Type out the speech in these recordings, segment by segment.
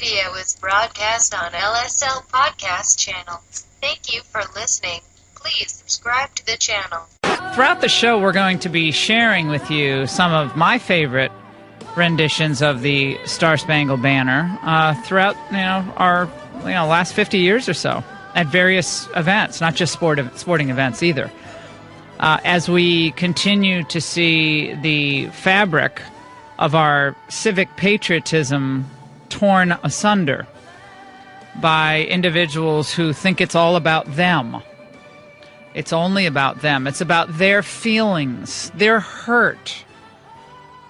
radio is broadcast on LSL Podcast Channel. Thank you for listening. Please subscribe to the channel. Throughout the show, we're going to be sharing with you some of my favorite renditions of the Star Spangled Banner throughout our last 50 years or so at various events, not just sporting events either. As we continue to see the fabric of our civic patriotism torn asunder by individuals who think it's all about them. It's only about them. It's about their feelings. They're hurt.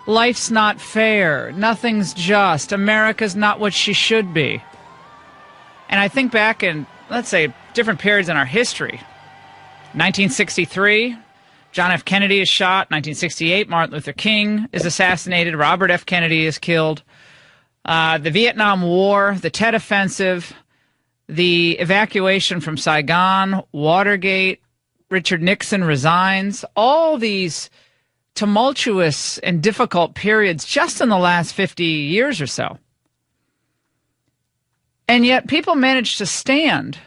Life's not fair. Nothing's just. America's not what she should be. And I think back in, let's say, different periods in our history. 1963, John F. Kennedy is shot. 1968, Martin Luther King is assassinated. Robert F. Kennedy is killed. The Vietnam War, the Tet Offensive, the evacuation from Saigon, Watergate, Richard Nixon resigns, all these tumultuous and difficult periods just in the last 50 years or so. And yet people managed to stand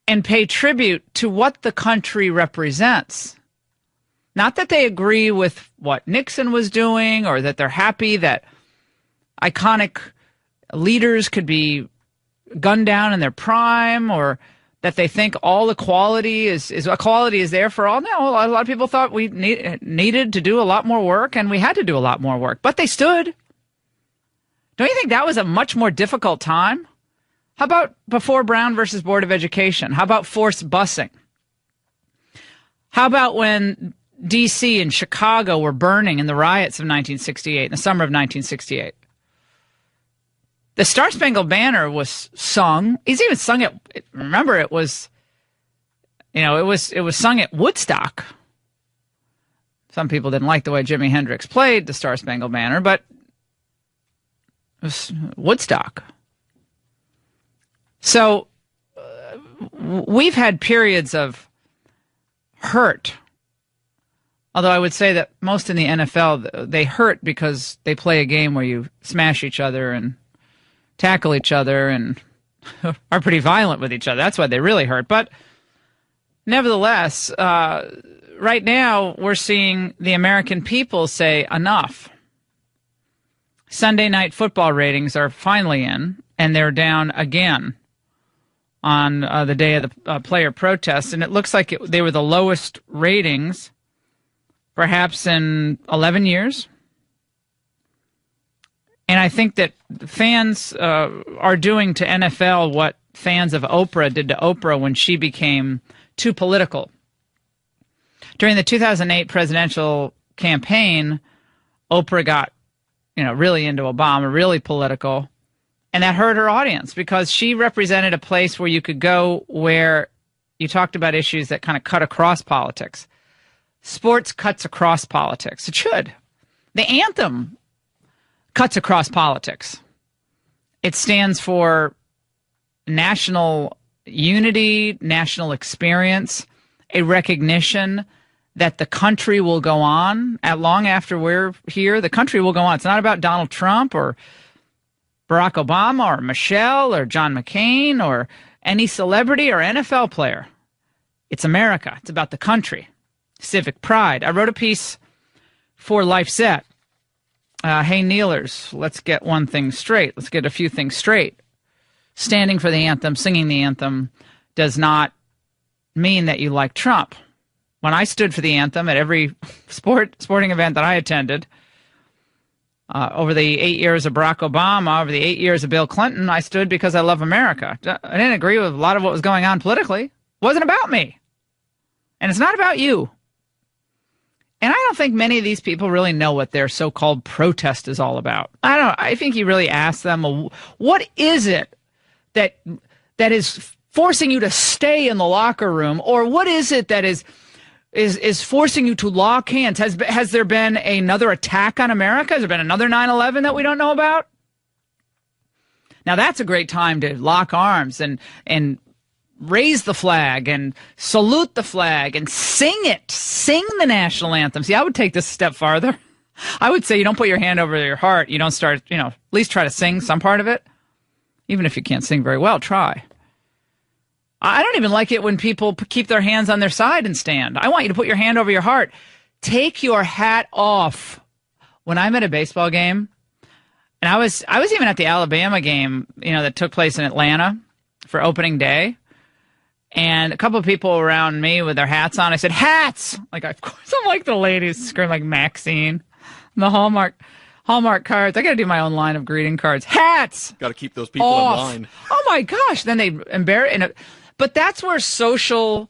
and pay tribute to what the country represents. Not that they agree with what Nixon was doing or that they're happy that iconic leaders could be gunned down in their prime or that they think all equality is there for all. No, a lot of people thought we needed to do a lot more work, and we had to do a lot more work. But they stood. Don't you think that was a much more difficult time? How about before Brown versus Board of Education? How about forced busing? How about when D.C. and Chicago were burning in the riots of 1968, in the summer of 1968? The Star Spangled Banner was sung. He's even sung it. Remember, it was sung at Woodstock. Some people didn't like the way Jimi Hendrix played the Star Spangled Banner, but it was Woodstock. So we've had periods of hurt. Although I would say that most in the NFL, they hurt because they play a game where you smash each other and tackle each other and are pretty violent with each other. That's why they really hurt. But nevertheless, right now we're seeing the American people say enough. Sunday night football ratings are finally in, and they're down again on the day of the player protests. And it looks like they were the lowest ratings perhaps in 11 years. And I think that fans are doing to NFL what fans of Oprah did to Oprah when she became too political. During the 2008 presidential campaign, Oprah got, really into Obama, really political, and that hurt her audience because she represented a place where you could go where you talked about issues that kind of cut across politics. Sports cuts across politics. It should. The anthem cuts across politics. It stands for national unity, national experience, a recognition that the country will go on long after we're here. The country will go on. It's not about Donald Trump or Barack Obama or Michelle or John McCain or any celebrity or NFL player. It's America. It's about the country. Civic pride. I wrote a piece for LifeSet. Hey, kneelers, let's get one thing straight. Let's get a few things straight. Standing for the anthem, singing the anthem does not mean that you like Trump. When I stood for the anthem at every sporting event that I attended, over the 8 years of Barack Obama, over the 8 years of Bill Clinton, I stood because I love America. I didn't agree with a lot of what was going on politically. It wasn't about me. And it's not about you. And I don't think many of these people really know what their so-called protest is all about. I don't know. I think you really ask them, what is it that is forcing you to stay in the locker room? Or what is it that is forcing you to lock hands? Has there been another attack on America? Has there been another 9/11 that we don't know about? Now, that's a great time to lock arms and raise the flag and salute the flag and sing it. Sing the national anthem. See, I would take this a step farther. I would say you don't put your hand over your heart. You don't start, at least try to sing some part of it. Even if you can't sing very well, try. I don't even like it when people keep their hands on their side and stand. I want you to put your hand over your heart. Take your hat off. When I'm at a baseball game, and I was even at the Alabama game, that took place in Atlanta for opening day, and a couple of people around me with their hats on. I said, "Hats!" Like, of course, I'm like the ladies scream like Maxine, the Hallmark cards. I got to do my own line of greeting cards. Hats. Got to keep those people off. in line. Oh my gosh! Then they embarrass. But that's where social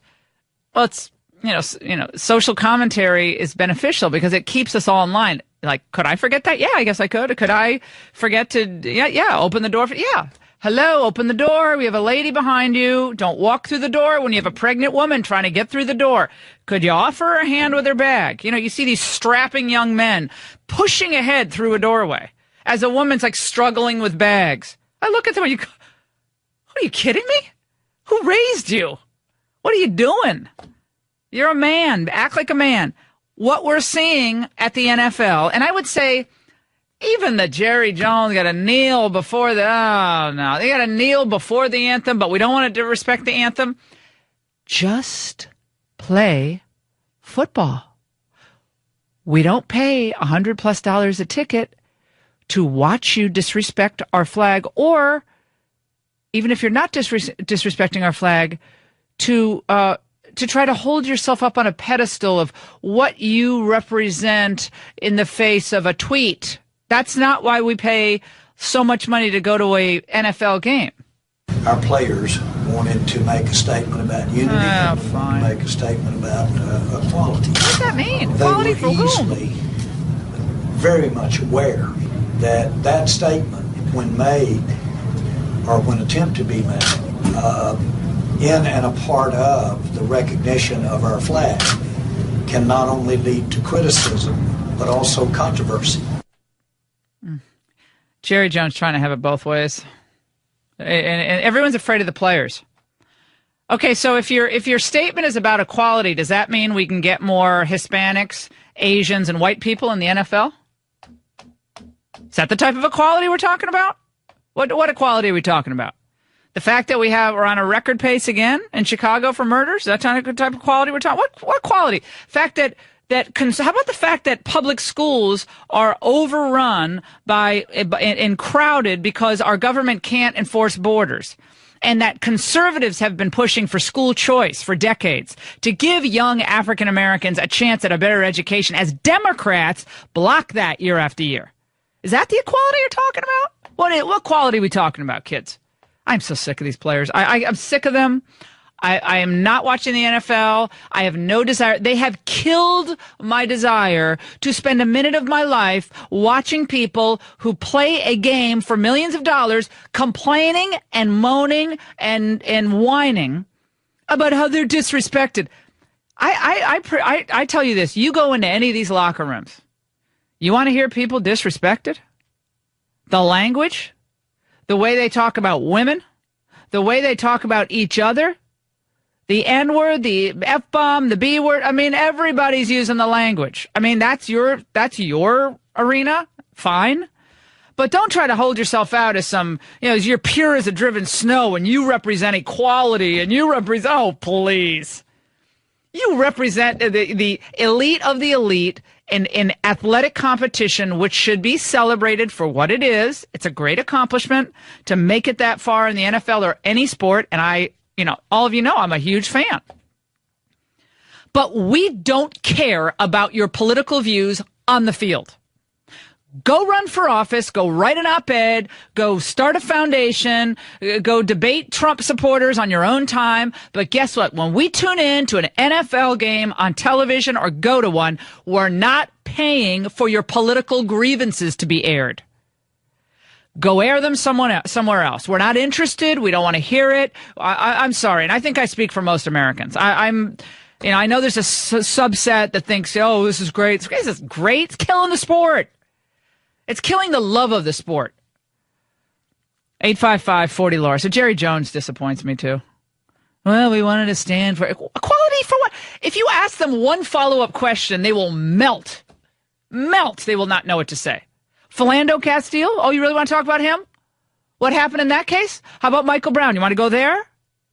commentary is beneficial because it keeps us all in line. Like, could I forget that? Yeah, I guess I could. Could I forget to, open the door? Hello, open the door. We have a lady behind you. Don't walk through the door when you have a pregnant woman trying to get through the door. Could you offer her a hand with her bag? You see these strapping young men pushing ahead through a doorway as a woman's like struggling with bags. I look at them and you go, are you kidding me? Who raised you? What are you doing? You're a man. Act like a man. What we're seeing at the NFL, and I would say even the Jerry Jones got to kneel before they got to kneel before the anthem, but we don't want to disrespect the anthem. Just play football. We don't pay $100+ a ticket to watch you disrespect our flag, or even if you're not disrespecting our flag, to try to hold yourself up on a pedestal of what you represent in the face of a tweet. That's not why we pay so much money to go to a NFL game. Our players wanted to make a statement about unity, fine. make a statement about equality. What does that mean? They Equality were for whom? easily very much aware that that statement, when made or when attempted to be made, in and a part of the recognition of our flag, can not only lead to criticism, but also controversy. Jerry Jones trying to have it both ways. And everyone's afraid of the players. Okay, so if your statement is about equality, does that mean we can get more Hispanics, Asians, and white people in the NFL? Is that the type of equality we're talking about? What equality are we talking about? The fact that we're on a record pace again in Chicago for murders? Is that the type of quality we're talking? What quality? Fact how about the fact that public schools are overrun and crowded because our government can't enforce borders? And that conservatives have been pushing for school choice for decades to give young African Americans a chance at a better education, as Democrats block that year after year. Is that the equality you're talking about? What quality are we talking about, kids? I'm so sick of these players. I'm sick of them. I am not watching the NFL. I have no desire. They have killed my desire to spend a minute of my life watching people who play a game for millions of dollars complaining and moaning and whining about how they're disrespected. I tell you this. You go into any of these locker rooms. You want to hear people disrespected? The language, the way they talk about women, the way they talk about each other, the N-word, the F-bomb, the B-word. I mean, everybody's using the language. I mean, that's your arena. Fine. But don't try to hold yourself out as as you're pure as a driven snow and you represent equality and you represent, oh, please. You represent the elite of the elite in athletic competition, which should be celebrated for what it is. It's a great accomplishment to make it that far in the NFL or any sport. And all of you know I'm a huge fan. But we don't care about your political views on the field. Go run for office, go write an op-ed, go start a foundation, go debate Trump supporters on your own time. But guess what? When we tune in to an NFL game on television or go to one, we're not paying for your political grievances to be aired. Go air them somewhere else. We're not interested. We don't want to hear it. I'm sorry. And I think I speak for most Americans. I know there's a subset that thinks, oh, this is great. This is great. It's killing the sport. It's killing the love of the sport. 855-40-LAURA. So Jerry Jones disappoints me too. Well, we wanted to stand for equality for what? If you ask them one follow-up question, they will melt. melt. They will not know what to say. Philando Castile? Oh, you really want to talk about him? What happened in that case? How about Michael Brown? You want to go there?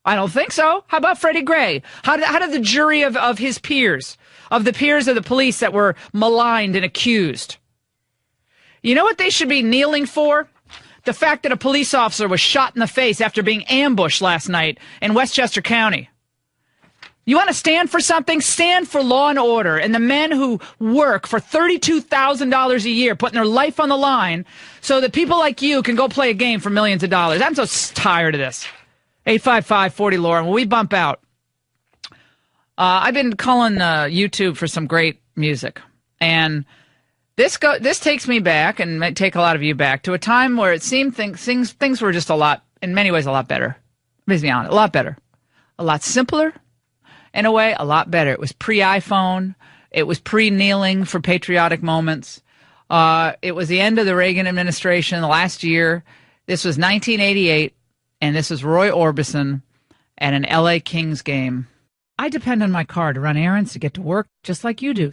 I don't think so. How about Freddie Gray? How did the jury of his peers, of the peers of the police that were maligned and accused? You know what they should be kneeling for? The fact that a police officer was shot in the face after being ambushed last night in Westchester County. You want to stand for something? Stand for law and order and the men who work for $32,000 a year, putting their life on the line so that people like you can go play a game for millions of dollars. I'm so tired of this. 855-40-LAUREN. When we bump out, I've been calling YouTube for some great music. And this takes me back, and might take a lot of you back, to a time where it seemed things were just in many ways, a lot better. Let's be honest, a lot better. A lot simpler. In a way, a lot better. It was pre-iPhone. It was pre-kneeling for patriotic moments. It was the end of the Reagan administration last year. This was 1988, and this was Roy Orbison at an LA Kings game. I depend on my car to run errands, to get to work, just like you do.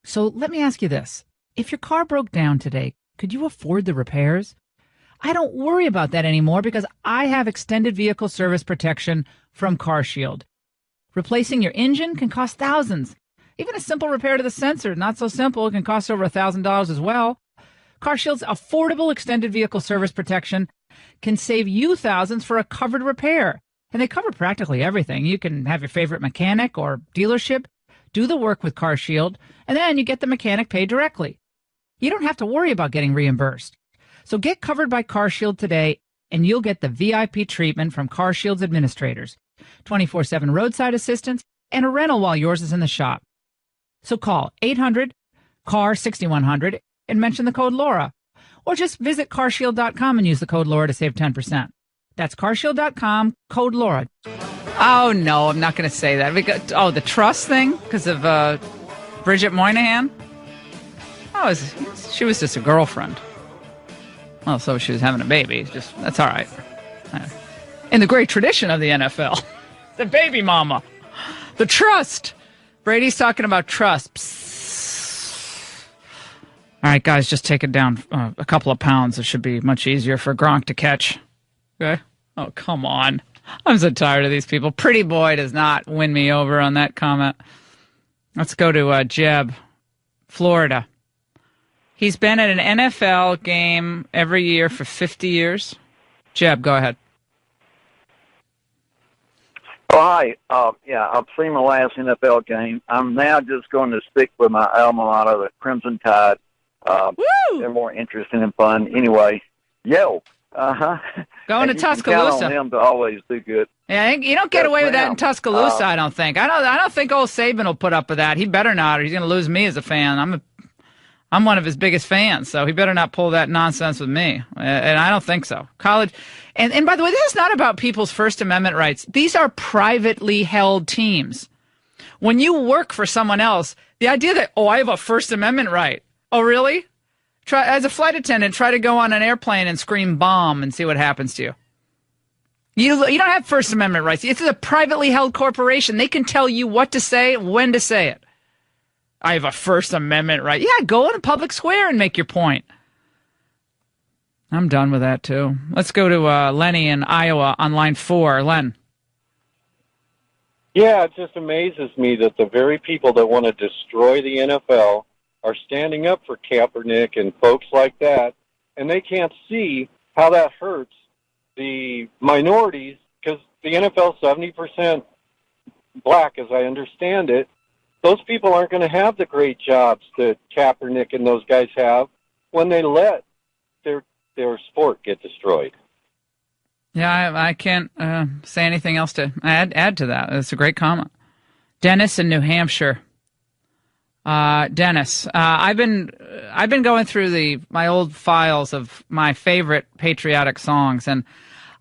So let me ask you this. If your car broke down today, could you afford the repairs? I don't worry about that anymore because I have extended vehicle service protection from CarShield. Replacing your engine can cost thousands. Even a simple repair to the sensor, not so simple, it can cost over $1,000 as well. CarShield's affordable extended vehicle service protection can save you thousands for a covered repair. And they cover practically everything. You can have your favorite mechanic or dealership do the work with CarShield, and then you get the mechanic paid directly. You don't have to worry about getting reimbursed. So get covered by CarShield today, and you'll get the VIP treatment from CarShield's administrators. 24/7 roadside assistance, and a rental while yours is in the shop. So call 800-CAR-6100 and mention the code Laura. Or just visit carshield.com and use the code Laura to save 10%. That's carshield.com, code Laura. Oh, no, I'm not going to say that. The trust thing because of Bridget Moynihan? She was just a girlfriend. Well, so she was having a baby. That's all right. In the great tradition of the NFL. The baby mama. The trust. Brady's talking about trust. Psst. All right, guys, just take it down a couple of pounds. It should be much easier for Gronk to catch. Okay? Oh, come on. I'm so tired of these people. Pretty boy does not win me over on that comment. Let's go to Jeb, Florida. He's been at an NFL game every year for 50 years. Jeb, go ahead. Oh, hi. I've seen my last NFL game. I'm now just going to stick with my alma mater, the Crimson Tide. They're more interesting and fun. Anyway, Going to Tuscaloosa. Count on them to always do good. Yeah, you don't get away with that in Tuscaloosa, I don't think. I don't think old Saban will put up with that. He better not, or he's going to lose me as a fan. I'm one of his biggest fans, so he better not pull that nonsense with me. And I don't think so. College, and by the way, this is not about people's First Amendment rights. These are privately held teams. When you work for someone else, the idea that, I have a First Amendment right. Oh, really? As a flight attendant, try to go on an airplane and scream bomb and see what happens to you. You don't have First Amendment rights. It's a privately held corporation. They can tell you what to say, when to say it. I have a First Amendment right. Yeah, go in a public square and make your point. I'm done with that, too. Let's go to Lenny in Iowa on line 4. Len. Yeah, it just amazes me that the very people that want to destroy the NFL are standing up for Kaepernick and folks like that, and they can't see how that hurts the minorities, because the NFL is 70% black, as I understand it. Those people aren't going to have the great jobs that Kaepernick and those guys have when they let their sport get destroyed. Yeah, I can't say anything else to add to that. That's a great comment. Dennis in New Hampshire. Dennis, I've been going through my old files of my favorite patriotic songs, and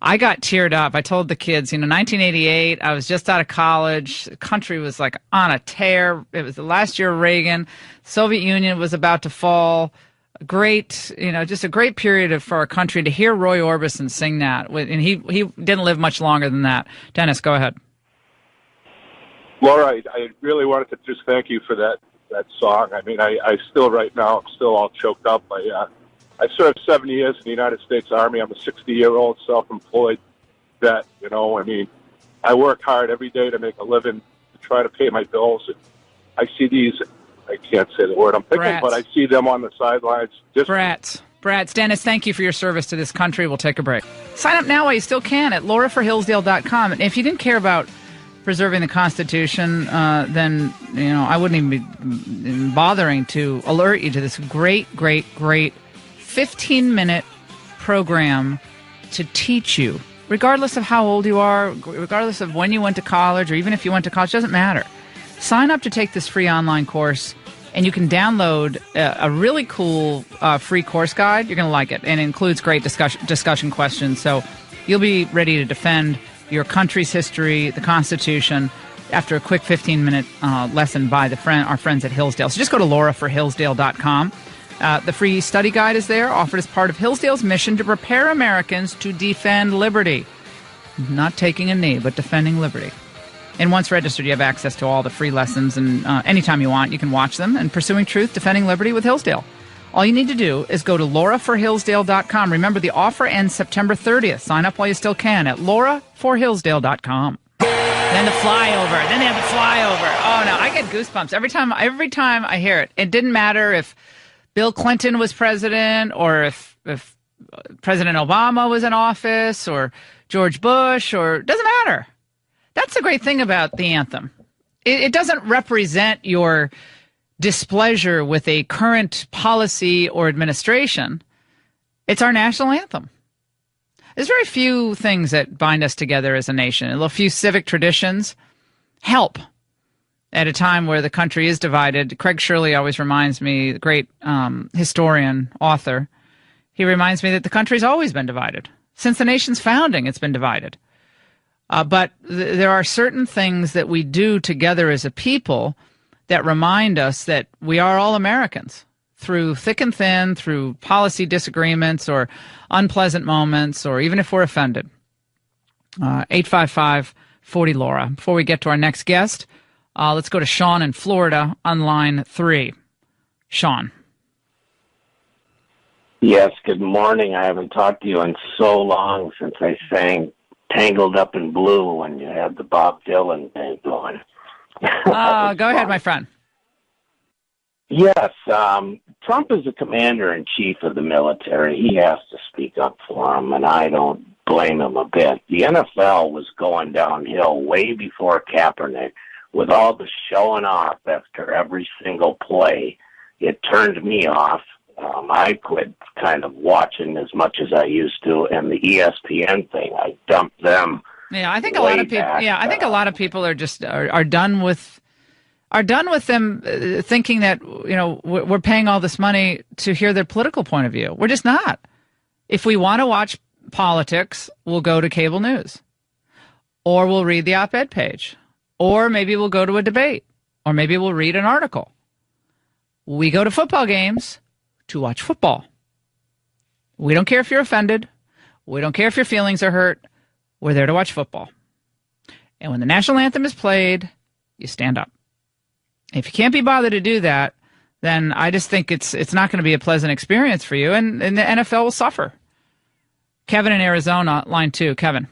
I got teared up. I told the kids, 1988, I was just out of college. The country was like on a tear. It was the last year of Reagan. Soviet Union was about to fall. Great, just a great period for our country. To hear Roy Orbison sing that, and he didn't live much longer than that. Dennis, go ahead. Laura, I really wanted to just thank you for that that song. I mean, I still right now, I'm still all choked up. I served 7 years in the United States Army. I'm a 60-year-old self-employed vet. You know, I mean, I work hard every day to make a living to try to pay my bills. And I see these, I can't say the word I'm thinking, Brats. but I see them on the sidelines. Brats. Dennis, thank you for your service to this country. We'll take a break. Sign up now while you still can at lauraforhillsdale.com. And if you didn't care about preserving the Constitution, then, you know, I wouldn't even be bothering to alert you to this great 15-minute program to teach you, regardless of how old you are, regardless of when you went to college, or even if you went to college, doesn't matter. Sign up to take this free online course, and you can download a really cool free course guide. You're going to like it, and it includes great discussion questions. So you'll be ready to defend your country's history, the Constitution, after a quick 15-minute lesson by our friends at Hillsdale. So just go to lauraforhillsdale.com. The free study guide is there, offered as part of Hillsdale's mission to prepare Americans to defend liberty. Not taking a knee, but defending liberty. And once registered, you have access to all the free lessons, and anytime you want, you can watch them. And Pursuing Truth, Defending Liberty with Hillsdale. All you need to do is go to lauraforhillsdale.com. Remember, the offer ends September 30th. Sign up while you still can at lauraforhillsdale.com. Then the flyover. Then they have the flyover. Oh, no, I get goosebumps every time I hear it. It didn't matter if Bill Clinton was president, or if President Obama was in office, or George Bush, or doesn't matter. That's the great thing about the anthem. It doesn't represent your displeasure with a current policy or administration. It's our national anthem. There's very few things that bind us together as a nation. A few civic traditions help at a time where the country is divided. Craig Shirley always reminds me, the great historian, author, he reminds me that the country's always been divided. Since the nation's founding, it's been divided. But there are certain things that we do together as a people that remind us that we are all Americans, through thick and thin, through policy disagreements or unpleasant moments, or even if we're offended. 855-40-LAURA. Before we get to our next guest, let's go to Sean in Florida on line 3. Sean. Yes, good morning. I haven't talked to you in so long since I sang Tangled Up in Blue when you had the Bob Dylan thing going. Go ahead, my friend. Yes, Trump is the commander-in-chief of the military. He has to speak up for him, and I don't blame him a bit. The NFL was going downhill way before Kaepernick with all the showing off after every single play. It turned me off. I quit kind of watching as much as I used to, and the ESPN thing, I dumped them. Yeah, I think a lot of people. Back. Yeah, I think a lot of people are just are done with them thinking that, you know, we're paying all this money to hear their political point of view. We're just not. If we want to watch politics, we'll go to cable news, or we'll read the op-ed page, or maybe we'll go to a debate, or maybe we'll read an article. We go to football games to watch football. We don't care if you're offended. We don't care if your feelings are hurt. We're there to watch football. And when the national anthem is played, you stand up. If you can't be bothered to do that, then I just think it's not going to be a pleasant experience for you, and the NFL will suffer. Kevin in Arizona, line 2. Kevin.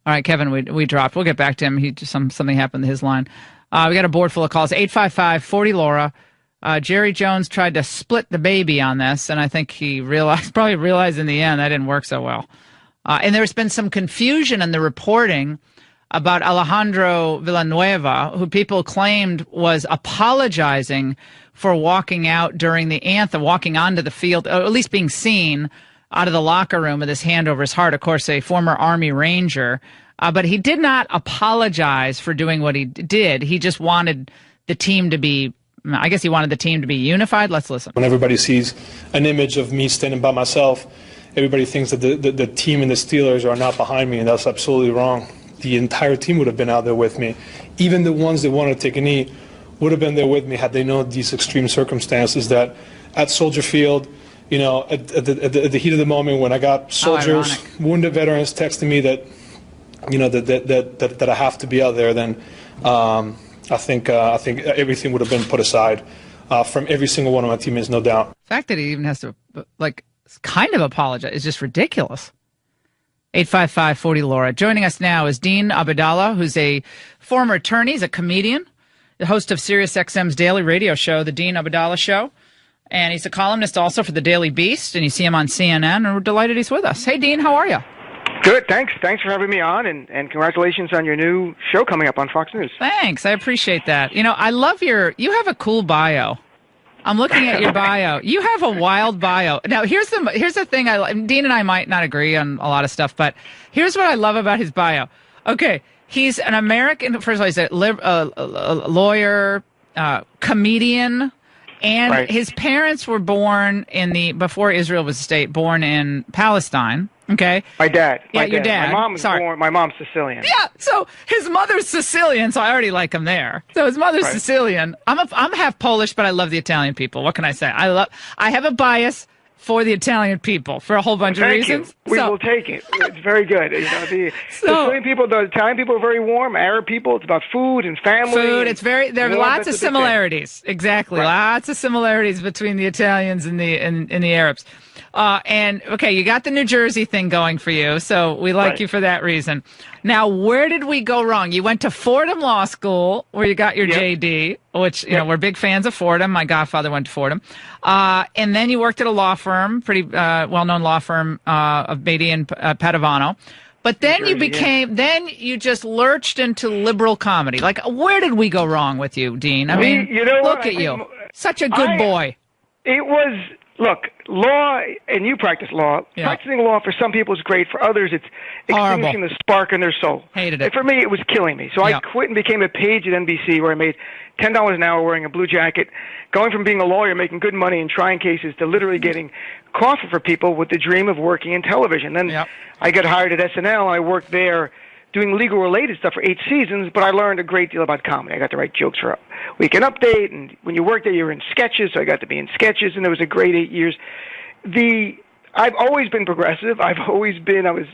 All right, Kevin, we dropped. We'll get back to him. Something happened to his line. We got a board full of calls. 855-40-LAURA. Jerry Jones tried to split the baby on this, and I think he probably realized in the end that didn't work so well. And there's been some confusion in the reporting about Alejandro Villanueva, who people claimed was apologizing for walking out during the anthem, walking onto the field, or at least being seen out of the locker room with his hand over his heart. Of course, a former Army Ranger. But he did not apologize for doing what he did. He just wanted the team to be, I guess he wanted the team to be unified. Let's listen. When everybody sees an image of me standing by myself, everybody thinks that the team and the Steelers are not behind me, and that's absolutely wrong. The entire team would have been out there with me. Even the ones that wanted to take a knee would have been there with me had they known these extreme circumstances that at Soldier Field, you know, at the heat of the moment when I got soldiers, wounded veterans texting me that, you know, that I have to be out there, then, I think everything would have been put aside from every single one of my teammates, no doubt. The fact that he even has to kind of apologize is just ridiculous. 855-40-LAURA. Joining us now is Dean Abdallah, who's a former attorney. He's a comedian, the host of SiriusXM's daily radio show, The Dean Abdallah Show. And he's a columnist also for The Daily Beast, and you see him on CNN, and we're delighted he's with us. Hey, Dean, how are you? Good, thanks. Thanks for having me on, and congratulations on your new show coming up on Fox News. Thanks, I appreciate that. You know, I love you have a cool bio. I'm looking at your bio. You have a wild bio. Now, here's the thing. Dean and I might not agree on a lot of stuff, but here's what I love about his bio. Okay, he's an American. First of all, he's a lawyer, comedian, and right. His parents were born before Israel was a state, born in Palestine. Okay. My dad. Your dad. My mom's Sicilian. Yeah. So his mother's Sicilian, so I already like him there. So his mother's right. Sicilian. I'm half Polish, but I love the Italian people. What can I say? I have a bias for the Italian people for a whole bunch of reasons. We will take it. It's very good. You know, the Italian people are very warm. Arab people, it's about food and family. There are lots of similarities. Exactly. Right. Lots of similarities between the Italians and the Arabs. And okay, you got the New Jersey thing going for you, so we like right. you for that reason. Now, where did we go wrong? You went to Fordham Law School, where you got your JD, which you know we're big fans of Fordham. My godfather went to Fordham, and then you worked at a law firm, pretty well-known law firm of Beatty and Padovano. But then then you just lurched into liberal comedy. Like, where did we go wrong with you, Dean? I mean, you know look at you, such a good boy. It was. Look, law, and you practice law. Yeah. Practicing law for some people is great. For others, it's extinguishing the spark in their soul. Hated it. And for me, it was killing me. So I quit and became a page at NBC, where I made $10 an hour wearing a blue jacket, going from being a lawyer, making good money and trying cases, to literally getting coffee for people with the dream of working in television. Then I got hired at SNL, and I worked there doing legal-related stuff for 8 seasons, but I learned a great deal about comedy. I got to write jokes for Weekend Update, and when you work there, you're in sketches, so I got to be in sketches, and it was a great 8 years. I've always been progressive. I was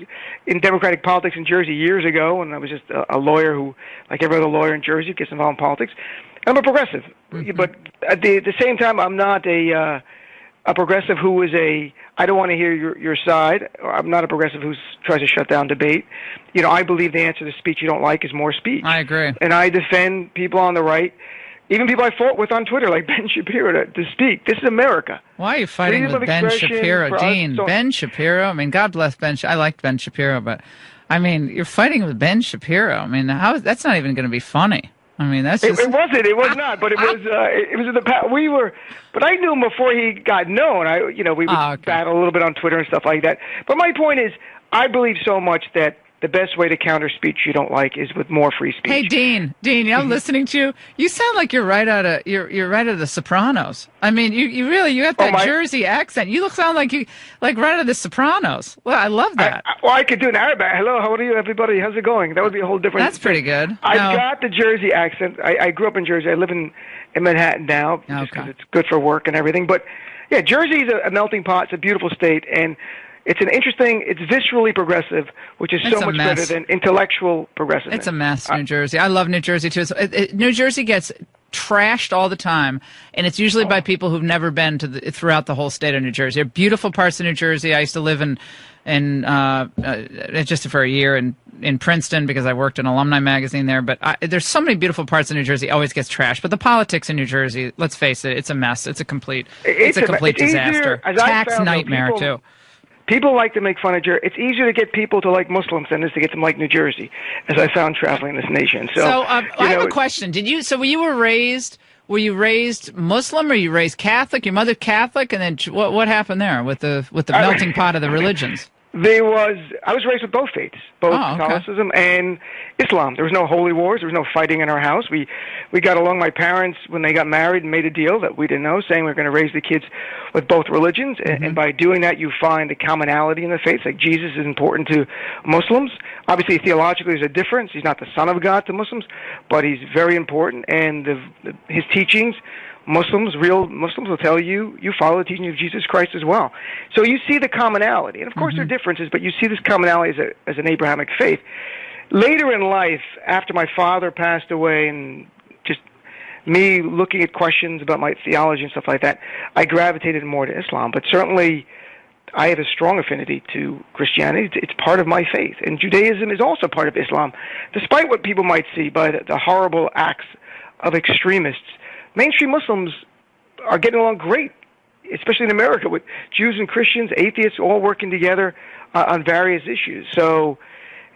in Democratic politics in Jersey years ago, and I was just a lawyer who, like every other lawyer in Jersey, gets involved in politics. I'm a progressive, but at the same time, I'm not a progressive who is I don't want to hear your side. I'm not a progressive who tries to shut down debate. You know, I believe the answer to speech you don't like is more speech. I agree. And I defend people on the right, even people I fought with on Twitter, like Ben Shapiro, to speak. This is America. Why are you fighting with Ben Shapiro, Dean? Ben Shapiro? I mean, God bless Ben. I liked Ben Shapiro, but, I mean, you're fighting with Ben Shapiro. I mean, that's not even going to be funny. I mean, that's just... It wasn't. It was not. But it was. It was in the past. We were. But I knew him before he got known. We would battle a little bit on Twitter and stuff like that. But my point is, I believe so much that the best way to counter speech you don't like is with more free speech. Hey, Dean, I'm listening to you. You sound like you're right out of The Sopranos. I mean, you really got that Jersey accent. You sound like right out of The Sopranos. Well, I love that. I could do an Arabic. Hello, how are you, everybody? How's it going? That would be a whole different. That's pretty good. I've got the Jersey accent. I grew up in Jersey. I live in Manhattan now, just because it's good for work and everything. But yeah, Jersey is a melting pot. It's a beautiful state, and it's viscerally progressive, which is so much better than intellectual progressiveness. It's a mess, New Jersey. I love New Jersey, too. New Jersey gets trashed all the time, and it's usually by people who've never been throughout the whole state of New Jersey. There are beautiful parts of New Jersey. I used to live in just for a year in Princeton because I worked in an alumni magazine there. But there's so many beautiful parts of New Jersey. Always gets trashed. But the politics in New Jersey, let's face it, it's a mess. It's a complete disaster. Tax nightmare, too. People like to make fun of Jersey. It's easier to get people to like Muslims than it is to get them to like New Jersey, as I found traveling this nation. So I have a question. When you were raised Muslim or you raised Catholic? Your mother Catholic, and then what happened there with the melting pot of the religions? I was raised with both faiths, Catholicism and Islam. There was no holy wars. There was no fighting in our house. We got along. My parents, when they got married, made a deal that we didn't know, saying we're going to raise the kids with both religions. Mm-hmm. And by doing that, you find a commonality in the faith. Like Jesus is important to Muslims. Obviously, theologically, there's a difference. He's not the Son of God to Muslims, but he's very important. And his teachings, real Muslims will tell you follow the teaching of Jesus Christ as well. So you see the commonality. And of course there are differences, but you see this commonality as an Abrahamic faith. Later in life, after my father passed away in me looking at questions about my theology and stuff like that, I gravitated more to Islam. But certainly, I have a strong affinity to Christianity. It's part of my faith. And Judaism is also part of Islam. Despite what people might see by the horrible acts of extremists, mainstream Muslims are getting along great, especially in America, with Jews and Christians, atheists, all working together on various issues. So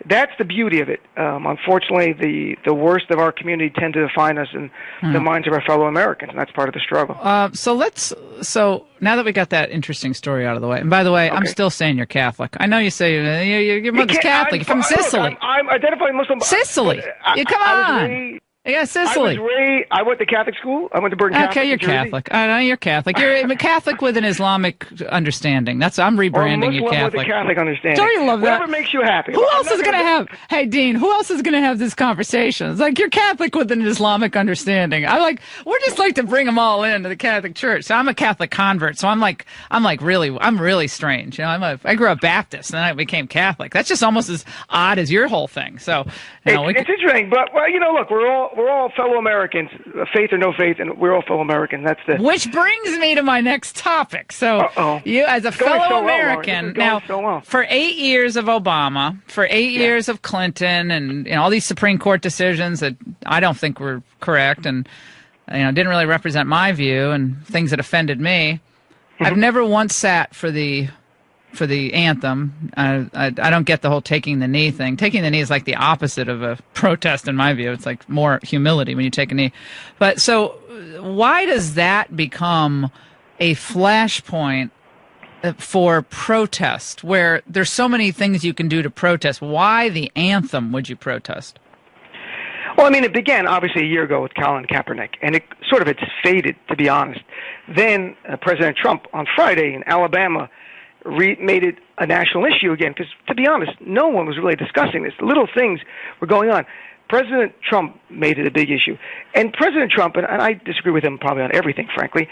that's the beauty of it. Unfortunately, the worst of our community tend to define us in the minds of our fellow Americans, and that's part of the struggle. So now that we got that interesting story out of the way, and by the way, I'm still saying you're Catholic. I know you say your mother's Catholic. You're from Sicily. Look, I'm identified Muslim. Sicily. Come on. Yeah, Sicily. I went to Catholic school. I went to Bergen Catholic. Okay, you're Catholic. I know you're Catholic. You're a Catholic with an Islamic understanding. I'm rebranding you Catholic. With a Catholic understanding. Don't you love that? Whatever makes you happy. Who else is going to have? Hey, Dean. Who else is going to have this conversation? It's like you're Catholic with an Islamic understanding. We're just like to bring them all into the Catholic Church. So I'm a Catholic convert. So I'm really strange. You know, I grew up Baptist and then I became Catholic. That's just almost as odd as your whole thing. So it's interesting, but look, we're all fellow Americans, faith or no faith, and we're all fellow Americans. Which brings me to my next topic. So you, as a fellow American, for 8 years of Obama, for 8 years of Clinton, and all these Supreme Court decisions that I don't think were correct, and didn't really represent my view, and things that offended me, I've never once sat for the anthem. I don't get the whole taking the knee thing. Taking the knee is like the opposite of a protest in my view. It's like more humility when you take a knee. But so why does that become a flashpoint for protest where there's so many things you can do to protest? Why the anthem would you protest? Well, I mean, it began obviously a year ago with Colin Kaepernick, and it's faded, to be honest. Then President Trump on Friday in Alabama made it a national issue again, because, to be honest, no one was really discussing this. Little things were going on. President Trump made it a big issue. And President Trump, and I disagree with him probably on everything, frankly,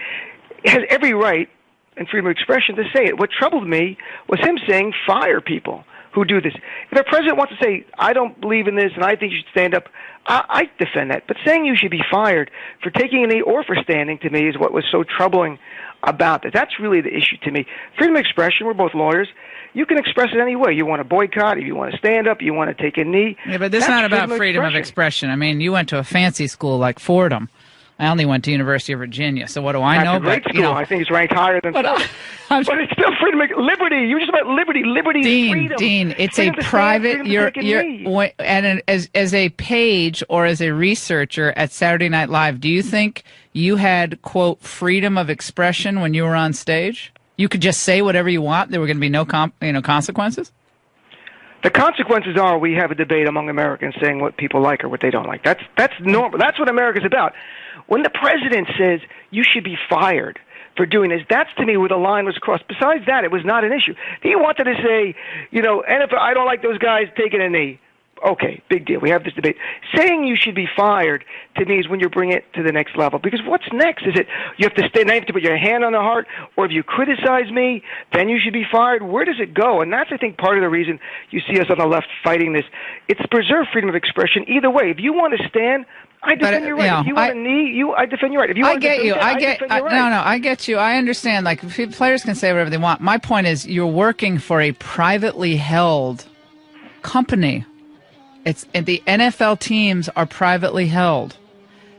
has every right and freedom of expression to say it. What troubled me was him saying, fire people who do this. If a president wants to say, I don't believe in this and I think you should stand up, I defend that. But saying you should be fired for taking a knee or for standing, to me, is what was so troubling about that. That's really the issue to me. Freedom of expression, we're both lawyers. You can express it any way. You want to boycott, if you want to stand up, you want to take a knee. Yeah, but this is not about freedom of expression. I mean, you went to a fancy school like Fordham. I only went to University of Virginia, so what do I know? Great school. I think it's ranked higher than Fordham. But it's still freedom of liberty. You're just about liberty. Liberty is freedom. Dean, it's a private. And as a page or as a researcher at Saturday Night Live, do you think you had, quote, freedom of expression when you were on stage? You could just say whatever you want. There were going to be no consequences? The consequences are we have a debate among Americans saying what people like or what they don't like. That's normal. That's what America's about. When the president says you should be fired for doing this, that's to me where the line was crossed. Besides that, it was not an issue. He wanted to say, NFL, I don't like those guys taking a knee. Okay, big deal. We have this debate. Saying you should be fired, to me, is when you bring it to the next level. Because what's next? Is it you have to stay, now you have to put your hand on the heart, or if you criticize me, then you should be fired? Where does it go? And that's, I think, part of the reason you see us on the left fighting this. It's to preserve freedom of expression either way. If you want to stand, I defend your right. If you want a knee, I defend your right. If you want I get you. I understand. Like, players can say whatever they want. My point is, you're working for a privately held company. The NFL teams are privately held.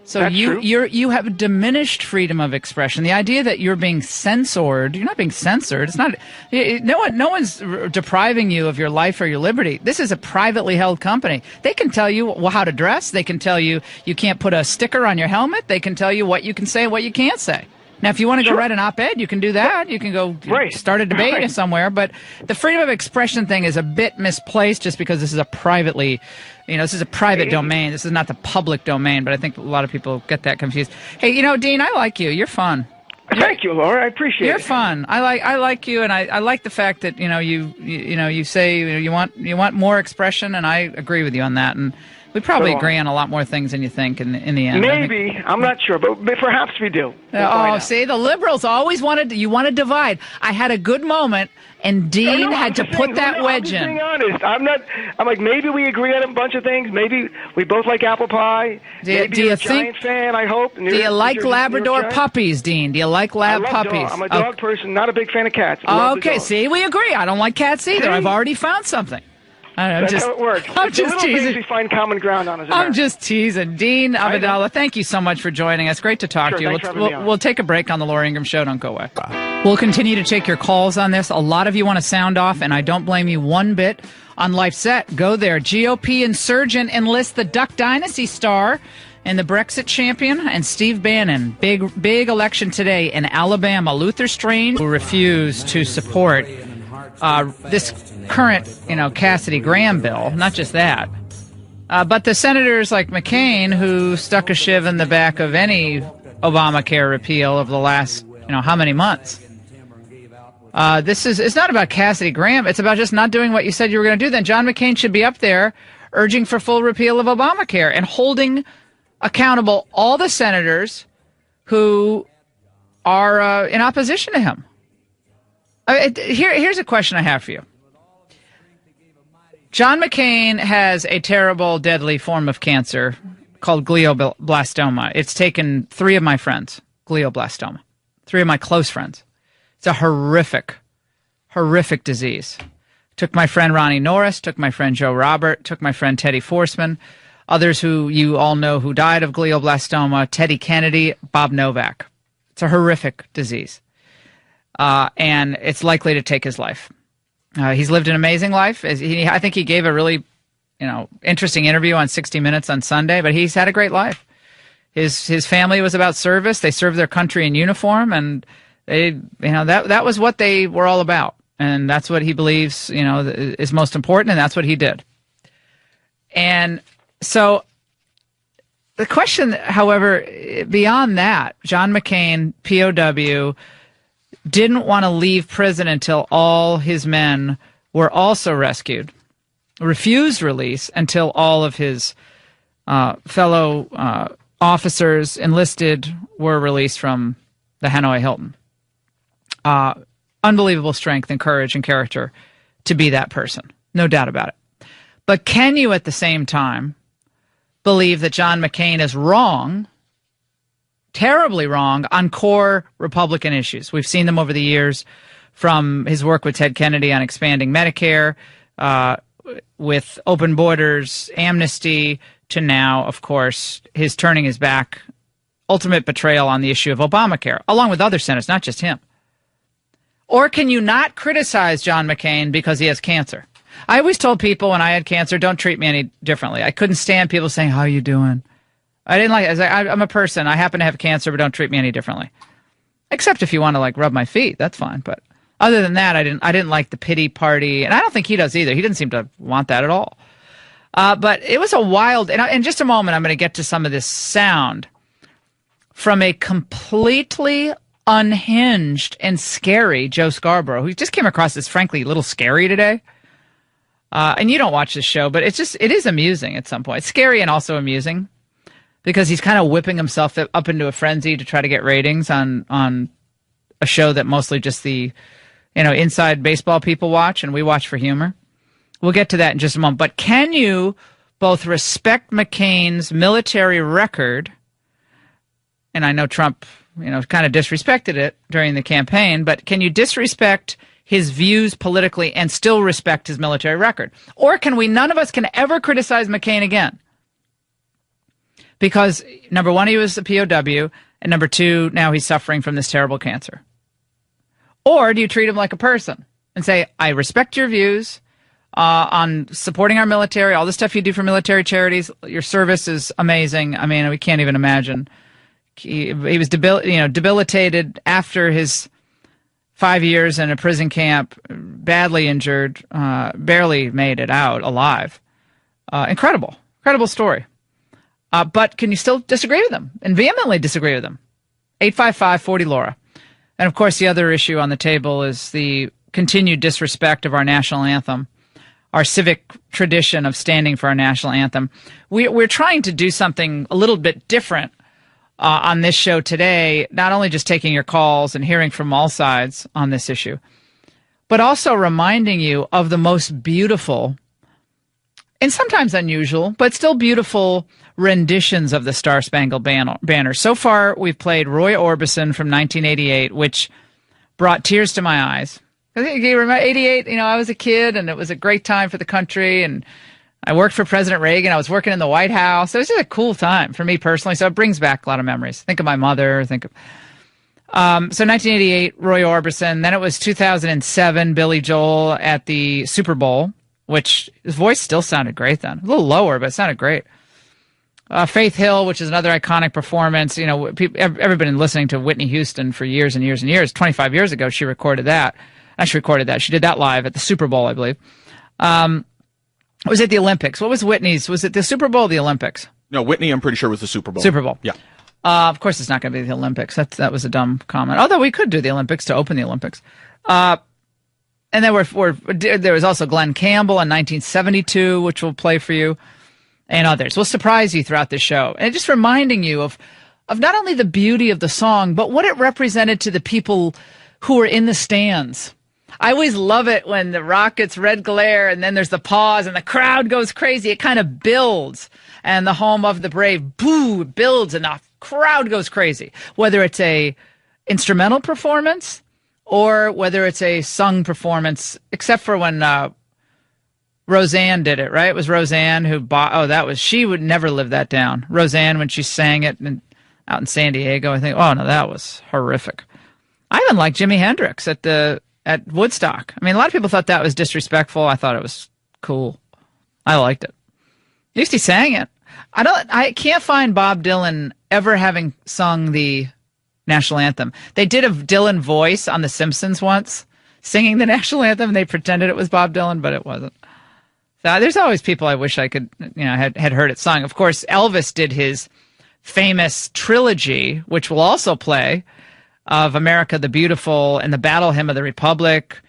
So you have diminished freedom of expression. The idea that you're being censored, you're not being censored. It's not. No one's depriving you of your life or your liberty. This is a privately held company. They can tell you how to dress. They can tell you can't put a sticker on your helmet. They can tell you what you can say and what you can't say. Now, if you want to go write an op-ed, you can do that. You can go start a debate somewhere. But the freedom of expression thing is a bit misplaced just because this is a privately, this is a private domain. This is not the public domain. But I think a lot of people get that confused. Hey, Dean, I like you. You're fun. Thank you, Laura. I appreciate it. You're fun. I like you, and I like the fact that you say you want more expression, and I agree with you on that. And We probably agree on a lot more things than you think in the end. Maybe. I'm not sure, but perhaps we do. See, the liberals always wanted you want to divide. I had a good moment, and Dean had to put that wedge in. I'm being honest. I'm like, maybe we agree on a bunch of things. Maybe we both like apple pie. Do you a think? Giants fan, I hope. Do you like Labrador puppies, Dean? Do you like lab puppies? I'm a dog person, not a big fan of cats. Okay, see, we agree. I don't like cats either. I've already found something. That's how it works. I'm just teasing. We find common ground on as I'm just teasing. Dean Abdallah, thank you so much for joining us. Great to talk to you. We'll take a break on the Laura Ingraham Show. Don't go away. We'll continue to take your calls on this. A lot of you want to sound off, and I don't blame you one bit. On Life Set, go there. GOP insurgent enlists the Duck Dynasty star and the Brexit champion, and Steve Bannon. Big election today in Alabama. Luther Strange, who refused to support this current, Cassidy Graham bill. Not just that, but the senators like McCain, who stuck a shiv in the back of any Obamacare repeal of the last, how many months. It's not about Cassidy Graham. It's about just not doing what you said you were going to do. Then John McCain should be up there urging for full repeal of Obamacare and holding accountable all the senators who are in opposition to him. Here's a question I have for you. John McCain has a terrible, deadly form of cancer called glioblastoma. It's taken 3 of my friends, glioblastoma, 3 of my close friends. It's a horrific, horrific disease. Took my friend Ronnie Norris, took my friend Joe Robert, took my friend Teddy Forsman, others who you all know who died of glioblastoma, Teddy Kennedy, Bob Novak. It's a horrific disease. And it's likely to take his life. He's lived an amazing life. I think he gave a really, interesting interview on 60 Minutes on Sunday, but he's had a great life. His family was about service. They served their country in uniform, and that was what they were all about. And that's what he believes, is most important, and that's what he did. And so the question, however, beyond that, John McCain, POW, didn't want to leave prison until all his men were also rescued, refused release until all of his fellow officers enlisted were released from the Hanoi Hilton. Unbelievable strength and courage and character to be that person. No doubt about it. But can you at the same time believe that John McCain is wrong, terribly wrong, on core Republican issues? We've seen them over the years, from his work with Ted Kennedy on expanding Medicare, with open borders, amnesty, to now, of course, his turning his back, ultimate betrayal on the issue of Obamacare, along with other senators, not just him. Or can you not criticize John McCain because he has cancer? I always told people when I had cancer, don't treat me any differently. I couldn't stand people saying, how are you doing? I didn't like it. I'm a person. I happen to have cancer, but don't treat me any differently. Except if you want to rub my feet, that's fine. But other than that, I didn't like the pity party, and I don't think he does either. He didn't seem to want that at all. But it was a wild. And in just a moment, I'm going to get to some of this sound from a completely unhinged and scary Joe Scarborough, who just came across as frankly a little scary today. And you don't watch this show, but it is amusing at some point. It's scary and also amusing, because he's kind of whipping himself up into a frenzy to try to get ratings on a show that mostly just the, inside baseball people watch, and we watch for humor. We'll get to that in just a moment. But can you both respect McCain's military record, and I know Trump, kind of disrespected it during the campaign, but can you disrespect his views politically and still respect his military record? Or none of us can ever criticize McCain again? Because, number one, he was a POW, and number two, now he's suffering from this terrible cancer. Or do you treat him like a person and say, I respect your views on supporting our military, all the stuff you do for military charities, your service is amazing. I mean, we can't even imagine. He was debilitated after his 5 years in a prison camp, badly injured, barely made it out alive. Incredible story. But can you still disagree with them and vehemently disagree with them? 855-40-LAURA. And, of course, the other issue on the table is the continued disrespect of our national anthem, our civic tradition of standing for our national anthem. We're trying to do something a little bit different on this show today, not only just taking your calls and hearing from all sides on this issue, but also reminding you of the most beautiful and sometimes unusual, but still beautiful renditions of the Star-Spangled Banner. So far, we've played Roy Orbison from 1988, which brought tears to my eyes. I think you remember 88, I was a kid, and it was a great time for the country, and I worked for President Reagan. I was working in the White House. It was just a cool time for me personally, so it brings back a lot of memories. Think of my mother, so 1988, Roy Orbison. Then it was 2007, Billy Joel at the Super Bowl, which his voice still sounded great then. A little lower, but it sounded great. Faith Hill, which is another iconic performance. Everybody been listening to Whitney Houston for years and years and years. 25 years ago, she recorded that. She did that live at the Super Bowl, I believe. Was it the Olympics? What was Whitney's? Was it the Super Bowl or the Olympics? No, Whitney, I'm pretty sure, was the Super Bowl. Super Bowl. Yeah. Of course, it's not going to be the Olympics. That was a dumb comment. Although we could do the Olympics to open the Olympics. And there was also Glenn Campbell in 1972, which we'll play for you, and others. We'll surprise you throughout the show. And just reminding you of not only the beauty of the song, but what it represented to the people who were in the stands. I always love it when the Rockets' red glare, and then there's the pause, and the crowd goes crazy. It kind of builds, and the home of the brave, boo, builds, and the crowd goes crazy. Whether it's a instrumental performance or whether it's a sung performance, except for when Roseanne did it, right? It was Roseanne who she would never live that down. Roseanne, when she sang it out in San Diego, I think, that was horrific. I even liked Jimi Hendrix at Woodstock. I mean, a lot of people thought that was disrespectful. I thought it was cool. I liked it. At least he sang it. I can't find Bob Dylan ever having sung the national anthem. They did a Dylan voice on The Simpsons once, singing the national anthem, and they pretended it was Bob Dylan, but it wasn't. So there's always people I wish I could, had heard it sung. Of course, Elvis did his famous trilogy, which we'll also play, of America the Beautiful and the Battle Hymn of the Republic,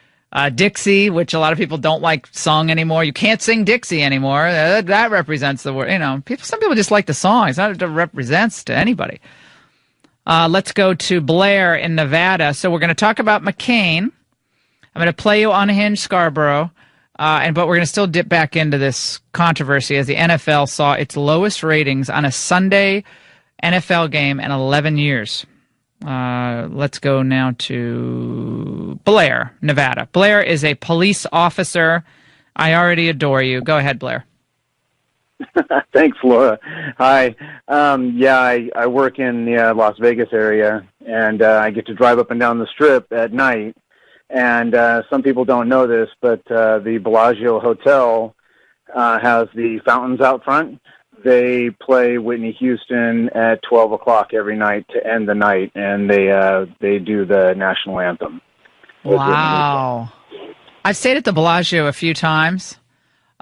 Dixie, which a lot of people don't like sung anymore. You can't sing Dixie anymore. That represents the word. Some people just like the song. It's not what it represents to anybody. Let's go to Blair in Nevada. So we're going to talk about McCain. I'm going to play you Unhinged Scarborough, but we're going to still dip back into this controversy as the NFL saw its lowest ratings on a Sunday NFL game in 11 years. Let's go now to Blair, Nevada. Blair is a police officer. I already adore you. Go ahead, Blair. Thanks, Laura. Hi. I work in the Las Vegas area, and I get to drive up and down the Strip at night. And some people don't know this, but the Bellagio Hotel has the fountains out front. They play Whitney Houston at 12 o'clock every night to end the night, and they do the national anthem. Wow. I've stayed at the Bellagio a few times.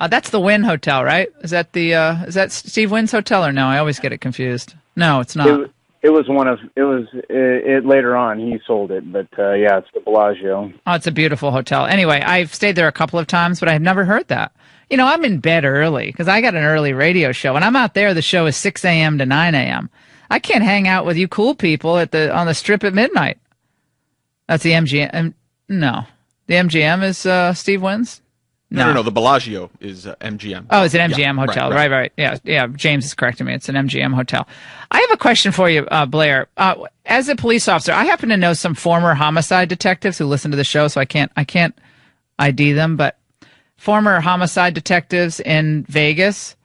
That's the Wynn Hotel, right? Is that Steve Wynn's hotel or no? I always get it confused. No, it's not. It was later on he sold it, but it's the Bellagio. Oh, it's a beautiful hotel. Anyway, I've stayed there a couple of times, but I've never heard that. I'm in bed early because I got an early radio show. When I'm out there, the show is 6 a.m. to 9 a.m. I can't hang out with you cool people on the Strip at midnight. That's the MGM. No, the MGM is Steve Wynn's. No. The Bellagio is MGM. Oh, it's an MGM hotel. Right. Yeah. James is correcting me. It's an MGM hotel. I have a question for you, Blair. As a police officer, I happen to know some former homicide detectives who listen to the show, so I can't ID them, but former homicide detectives in Vegas.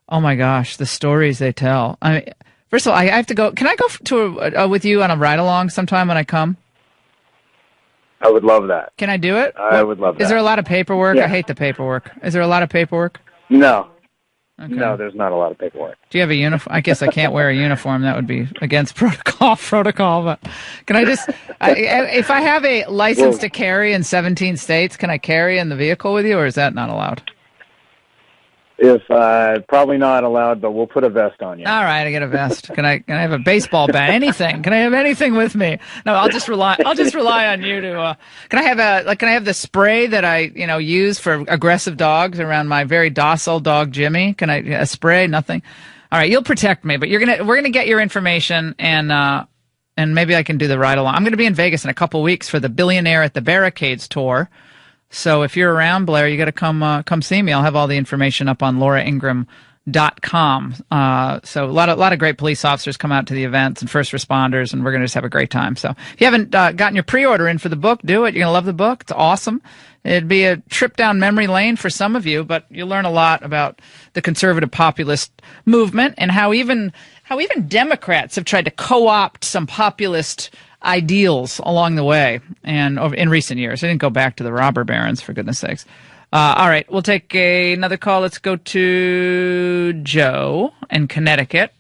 Oh my gosh, the stories they tell. I mean, first of all, I have to go. Can I go with you on a ride along sometime when I come? I would love that. Can I do it? I would love that. Is there a lot of paperwork? Yeah. I hate the paperwork. Is there a lot of paperwork? No. Okay. No, there's not a lot of paperwork. Do you have a uniform? I guess I can't wear a uniform. That would be against protocol. But can I just, if I have a license to carry in 17 states, can I carry in the vehicle with you, or is that not allowed? If probably not allowed, but we'll put a vest on you. All right, I get a vest. Can I have a baseball bat? Anything? Can I have anything with me? No, I'll just rely on you to. Can I have the spray that I use for aggressive dogs around my very docile dog Jimmy? Can I a spray? Nothing. All right, you'll protect me, but we're gonna get your information and maybe I can do the ride along. I'm gonna be in Vegas in a couple weeks for the Billionaire at the Barricades tour. So if you're around, Blair, you got to come see me. I'll have all the information up on lauraingraham.com. So a lot of great police officers come out to the events and first responders, and we're going to just have a great time. So if you haven't gotten your pre-order in for the book, do it. You're going to love the book. It's awesome. It'd be a trip down memory lane for some of you, but you'll learn a lot about the conservative populist movement and how even Democrats have tried to co-opt some populist ideals along the way and in recent years. I didn't go back to the robber barons, for goodness sakes. All right, we'll take another call. Let's go to Joe in Connecticut.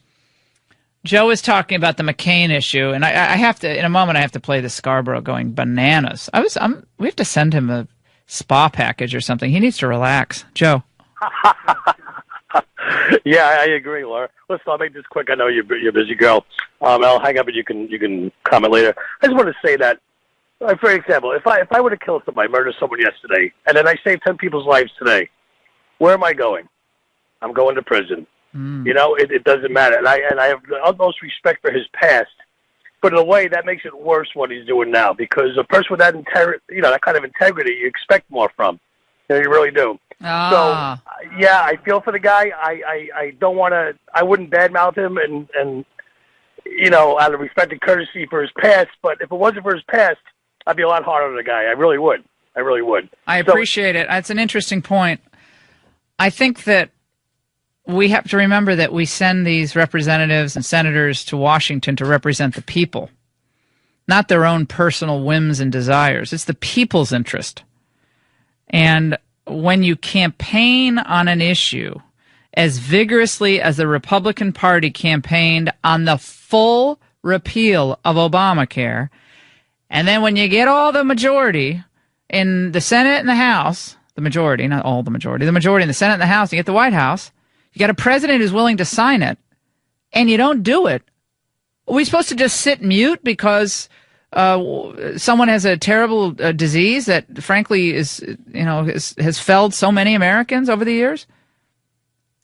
Joe is talking about the McCain issue, and I have to, in a moment, I have to play the Scarborough going bananas. We have to send him a spa package or something. He needs to relax. Joe. Yeah, I agree, Laura. Listen, I'll make this quick. I know you're a busy girl. I'll hang up and you can comment later. I just want to say that, for example, if I were to kill somebody, murder someone yesterday, and then I saved 10 people's lives today, where am I going? I'm going to prison. It doesn't matter. And I have the utmost respect for his past, but in a way that makes it worse what he's doing now, because a person with that that kind of integrity, you expect more from. You really do. So, yeah, I feel for the guy. I don't want to. I wouldn't badmouth him, and out of respect and courtesy for his past. But if it wasn't for his past, I'd be a lot harder on the guy. I really would. I appreciate it. That's an interesting point. I think that we have to remember that we send these representatives and senators to Washington to represent the people, not their own personal whims and desires. It's the people's interest. And when you campaign on an issue as vigorously as the Republican Party campaigned on the full repeal of Obamacare, and then when you get all the majority in the Senate and the House, the majority, not all the majority in the Senate and the House, you get the White House, you got a president who's willing to sign it, and you don't do it, are we supposed to just sit mute because someone has a terrible disease that, frankly, has felled so many Americans over the years?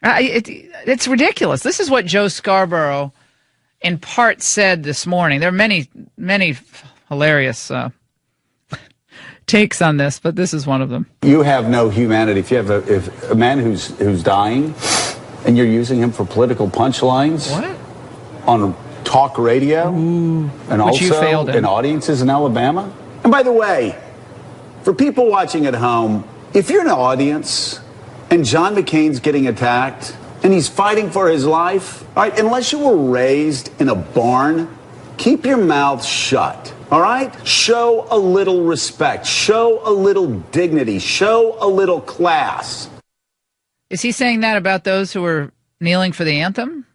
It's ridiculous. This is what Joe Scarborough, in part, said this morning. There are many, many hilarious takes on this, but this is one of them. You have no humanity. If you have a man who's dying, and you're using him for political punchlines on talk radio, and also in audiences in Alabama. And by the way, for people watching at home, if you're an audience and John McCain's getting attacked and he's fighting for his life, all right, unless you were raised in a barn, keep your mouth shut, all right? Show a little respect, show a little dignity, show a little class. Is he saying that about those who are kneeling for the anthem?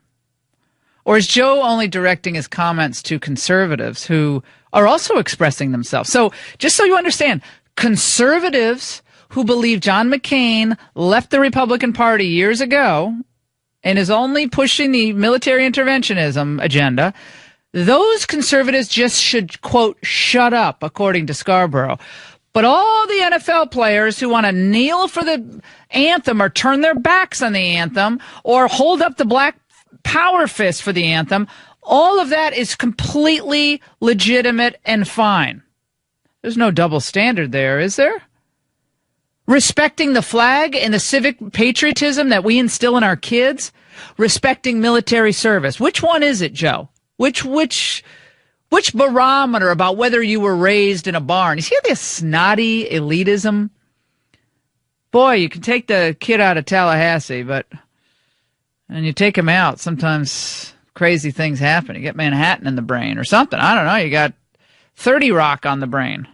Or is Joe only directing his comments to conservatives who are also expressing themselves? So just so you understand, conservatives who believe John McCain left the Republican Party years ago and is only pushing the military interventionism agenda, those conservatives just should, quote, shut up, according to Scarborough. But all the NFL players who want to kneel for the anthem or turn their backs on the anthem or hold up the black power fist for the anthem, all of that is completely legitimate and fine. There's no double standard there, is there? Respecting the flag and the civic patriotism that we instill in our kids, respecting military service. Which one is it, Joe? Which barometer about whether you were raised in a barn? You see this snotty elitism? Boy, you can take the kid out of Tallahassee, but and you take him out, sometimes crazy things happen. You get Manhattan in the brain or something. I don't know. You got 30 Rock on the brain.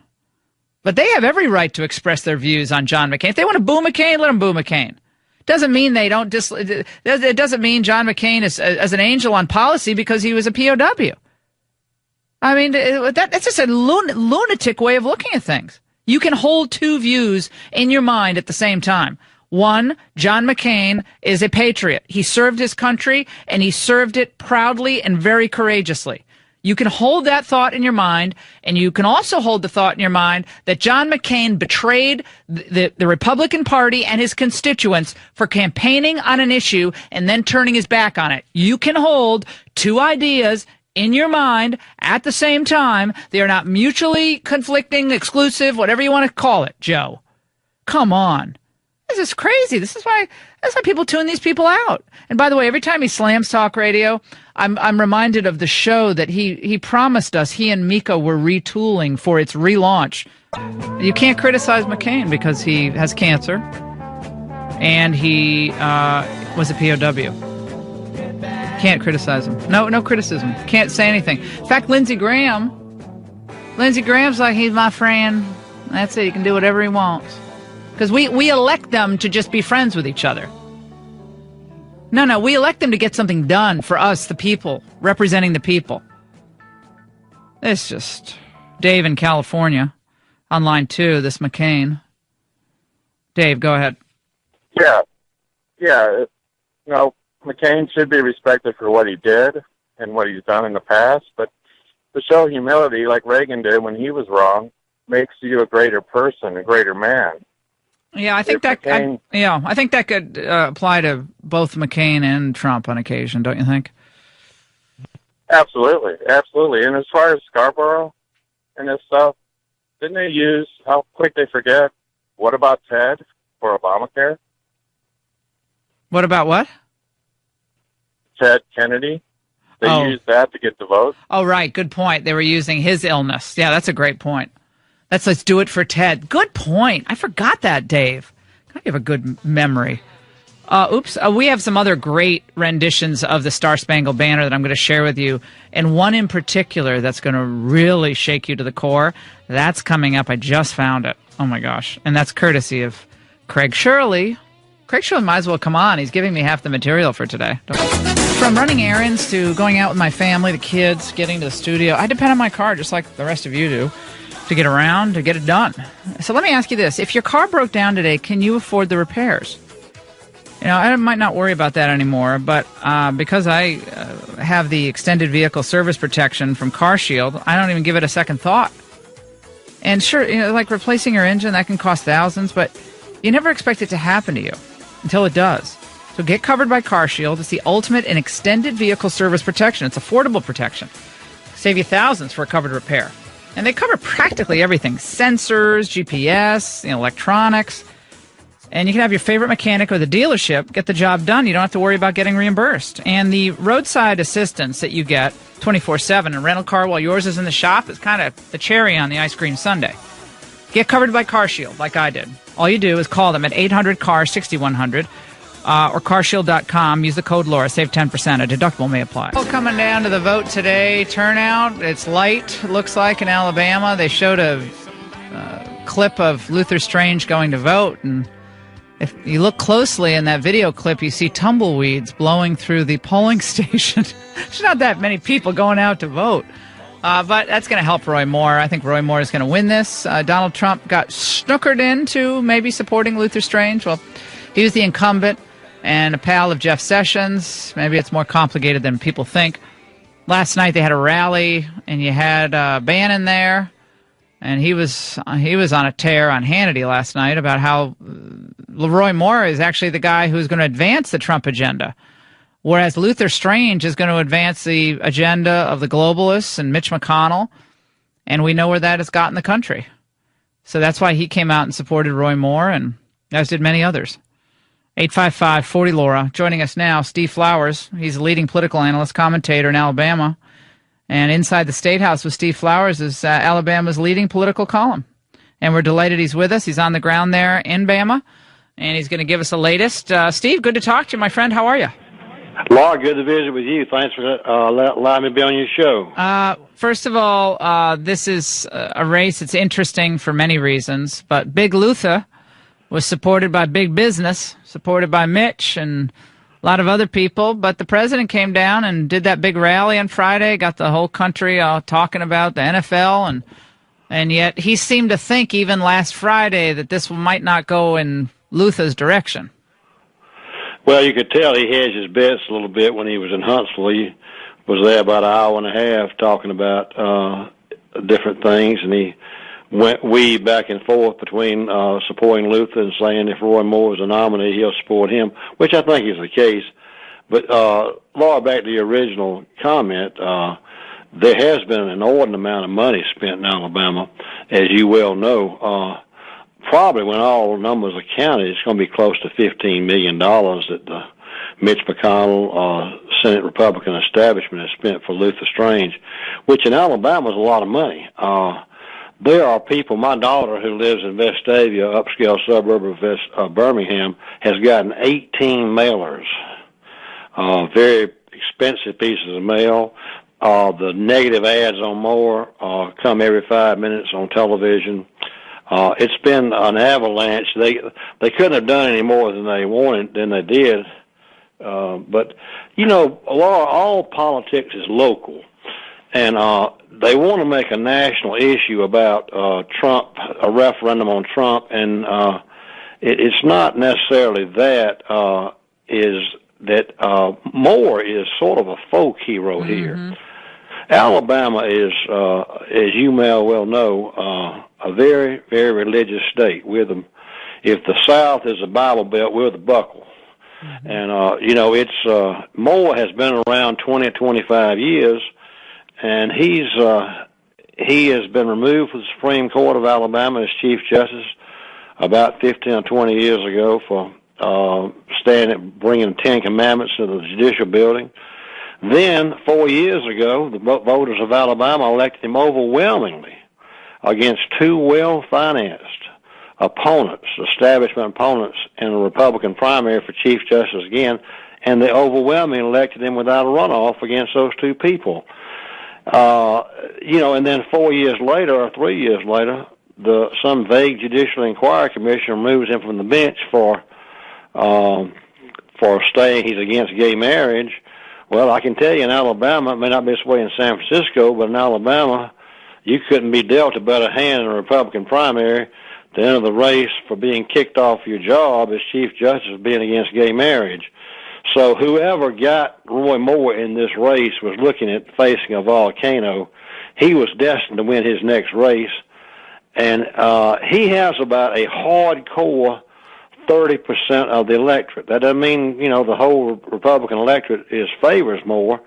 But they have every right to express their views on John McCain. If they want to boo McCain, let them boo McCain. Doesn't mean they don't it doesn't mean John McCain is as an angel on policy because he was a POW. I mean, that's just a lunatic way of looking at things. You can hold two views in your mind at the same time. One, John McCain is a patriot. He served his country, and he served it proudly and very courageously. You can hold that thought in your mind, and you can also hold the thought in your mind that John McCain betrayed the Republican Party and his constituents for campaigning on an issue and then turning his back on it. You can hold two ideas in your mind at the same time. They are not mutually conflicting, exclusive, whatever you want to call it, Joe. Come on. This is crazy. That's why people tune these people out. And by the way, every time he slams talk radio, I'm reminded of the show that he promised us he and Mika were retooling for its relaunch. You can't criticize McCain because he has cancer and he was a POW. Can't criticize him. No criticism. Can't say anything. In fact, Lindsey Graham's like, he's my friend. That's it. He can do whatever he wants. Because we elect them to just be friends with each other. No, we elect them to get something done for us, the people, representing the people. It's just Dave in California on line 2, this McCain. Dave, go ahead. Yeah. No, McCain should be respected for what he did and what he's done in the past, but to show humility like Reagan did when he was wrong makes you a greater person, a greater man. Yeah, I think that could apply to both McCain and Trump on occasion, don't you think? Absolutely. And as far as Scarborough and this stuff, didn't they use how quick they forget? What about Ted for Obamacare? What about what? Ted Kennedy. They used that to get the vote. Oh, right. Good point. They were using his illness. Yeah, that's a great point. Let's do it for Ted. Good point. I forgot that, Dave. God, you have a good memory. We have some other great renditions of the Star Spangled Banner that I'm going to share with you, and one in particular that's going to really shake you to the core. That's coming up. I just found it. Oh, my gosh. And that's courtesy of Craig Shirley. Craig Shirley might as well come on. He's giving me half the material for today. From running errands to going out with my family, the kids, getting to the studio, I depend on my car just like the rest of you do. To get around, to get it done. So let me ask you this. If your car broke down today, can you afford the repairs? You know, I might not worry about that anymore, but because I have the extended vehicle service protection from CarShield, I don't even give it a second thought. And sure, you know, like replacing your engine, that can cost thousands, but you never expect it to happen to you until it does. So get covered by CarShield. It's the ultimate in extended vehicle service protection. It's affordable protection. Save you thousands for a covered repair. And they cover practically everything. Sensors, GPS, electronics. And you can have your favorite mechanic or the dealership get the job done. You don't have to worry about getting reimbursed. And the roadside assistance that you get 24/7 in a rental car while yours is in the shop is kind of the cherry on the ice cream sundae. Get covered by CarShield like I did. All you do is call them at 800-CAR-6100 or carshield.com. Use the code Laura. Save 10%. A deductible may apply. Coming down to the vote today. Turnout. It's light, looks like, in Alabama. They showed a clip of Luther Strange going to vote. And if you look closely in that video clip, you see tumbleweeds blowing through the polling station. There's not that many people going out to vote. But that's going to help Roy Moore. I think Roy Moore is going to win this. Donald Trump got snookered into maybe supporting Luther Strange. Well, he was the incumbent and a pal of Jeff Sessions. Maybe it's more complicated than people think. Last night they had a rally, and you had Bannon there, and he was on a tear on Hannity last night about how Roy Moore is actually the guy who's going to advance the Trump agenda, whereas Luther Strange is going to advance the agenda of the globalists and Mitch McConnell, and we know where that has gotten the country. So that's why he came out and supported Roy Moore, and as did many others. 855-40-LAURA. Joining us now, Steve Flowers. He's a leading political analyst, commentator in Alabama. And inside the State House with Steve Flowers is Alabama's leading political column. And we're delighted he's with us. He's on the ground there in Bama, and he's going to give us the latest. Steve, good to talk to you, my friend. How are you? Laura, good to visit with you. Thanks for allowing me to be on your show. First of all, this is a race that's interesting for many reasons, but Big Luther was supported by big business, supported by Mitch and a lot of other people, but the president came down and did that big rally on Friday, got the whole country talking about the NFL, and yet he seemed to think even last Friday that this might not go in Luther's direction. Well, you could tell he hedged his bets a little bit when he was in Huntsville. He was there about an hour and a half talking about different things, and he weaved back and forth between supporting Luther and saying if Roy Moore is a nominee, he'll support him, which I think is the case. But, Laura, back to the original comment, there has been an inordinate amount of money spent in Alabama, as you well know. Probably when all numbers are counted, it's going to be close to $15 million that Mitch McConnell, Senate Republican establishment has spent for Luther Strange, which in Alabama is a lot of money. There are people, my daughter who lives in Vestavia, upscale suburb of Birmingham, has gotten 18 mailers, very expensive pieces of mail. The negative ads on Moore come every 5 minutes on television. It's been an avalanche. They couldn't have done any more than they did. But, you know, all politics is local. And they want to make a national issue about Trump, a referendum on Trump, and it's not necessarily that. Moore is sort of a folk hero here. Alabama is, as you may well know, a very, very religious state. If the South is a Bible Belt, we're the buckle. And, you know, Moore has been around 20 or 25 years, and he has been removed from the Supreme Court of Alabama as Chief Justice about 15 or 20 years ago for bringing the Ten Commandments to the judicial building. Then, 4 years ago, the voters of Alabama elected him overwhelmingly against two well-financed opponents, establishment opponents, in a Republican primary for Chief Justice again, and they overwhelmingly elected him without a runoff against those two people. You know, and then 4 years later, or 3 years later, some vague Judicial Inquiry Commission removes him from the bench for saying he's against gay marriage. Well, I can tell you in Alabama, it may not be this way in San Francisco, but in Alabama, you couldn't be dealt a better hand in a Republican primary to enter the race for being kicked off your job as Chief Justice being against gay marriage. So whoever got Roy Moore in this race was looking at facing a volcano. He was destined to win his next race, and he has about a hardcore 30% of the electorate. That doesn't mean, you know, the whole Republican electorate favors Moore,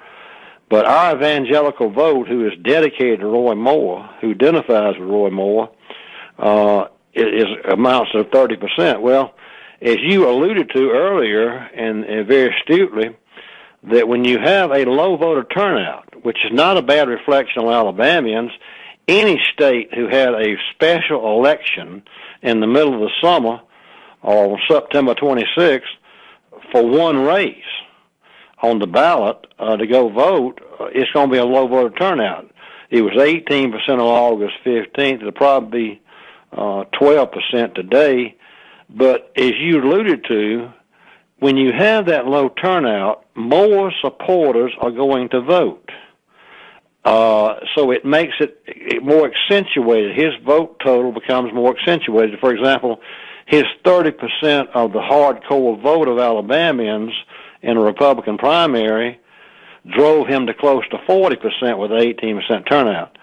but our evangelical vote, who is dedicated to Roy Moore, who identifies with Roy Moore, amounts to 30%. Well, as you alluded to earlier, and very astutely, that when you have a low voter turnout, which is not a bad reflection on Alabamians, any state who had a special election in the middle of the summer, or September 26th, for one race on the ballot to go vote, it's going to be a low voter turnout. It was 18% on August 15th. It'll probably be 12% today. But as you alluded to, when you have that low turnout, more supporters are going to vote. So it makes it more accentuated. His vote total becomes more accentuated. For example, his 30% of the hardcore vote of Alabamians in a Republican primary drove him to close to 40% with an 18% turnout.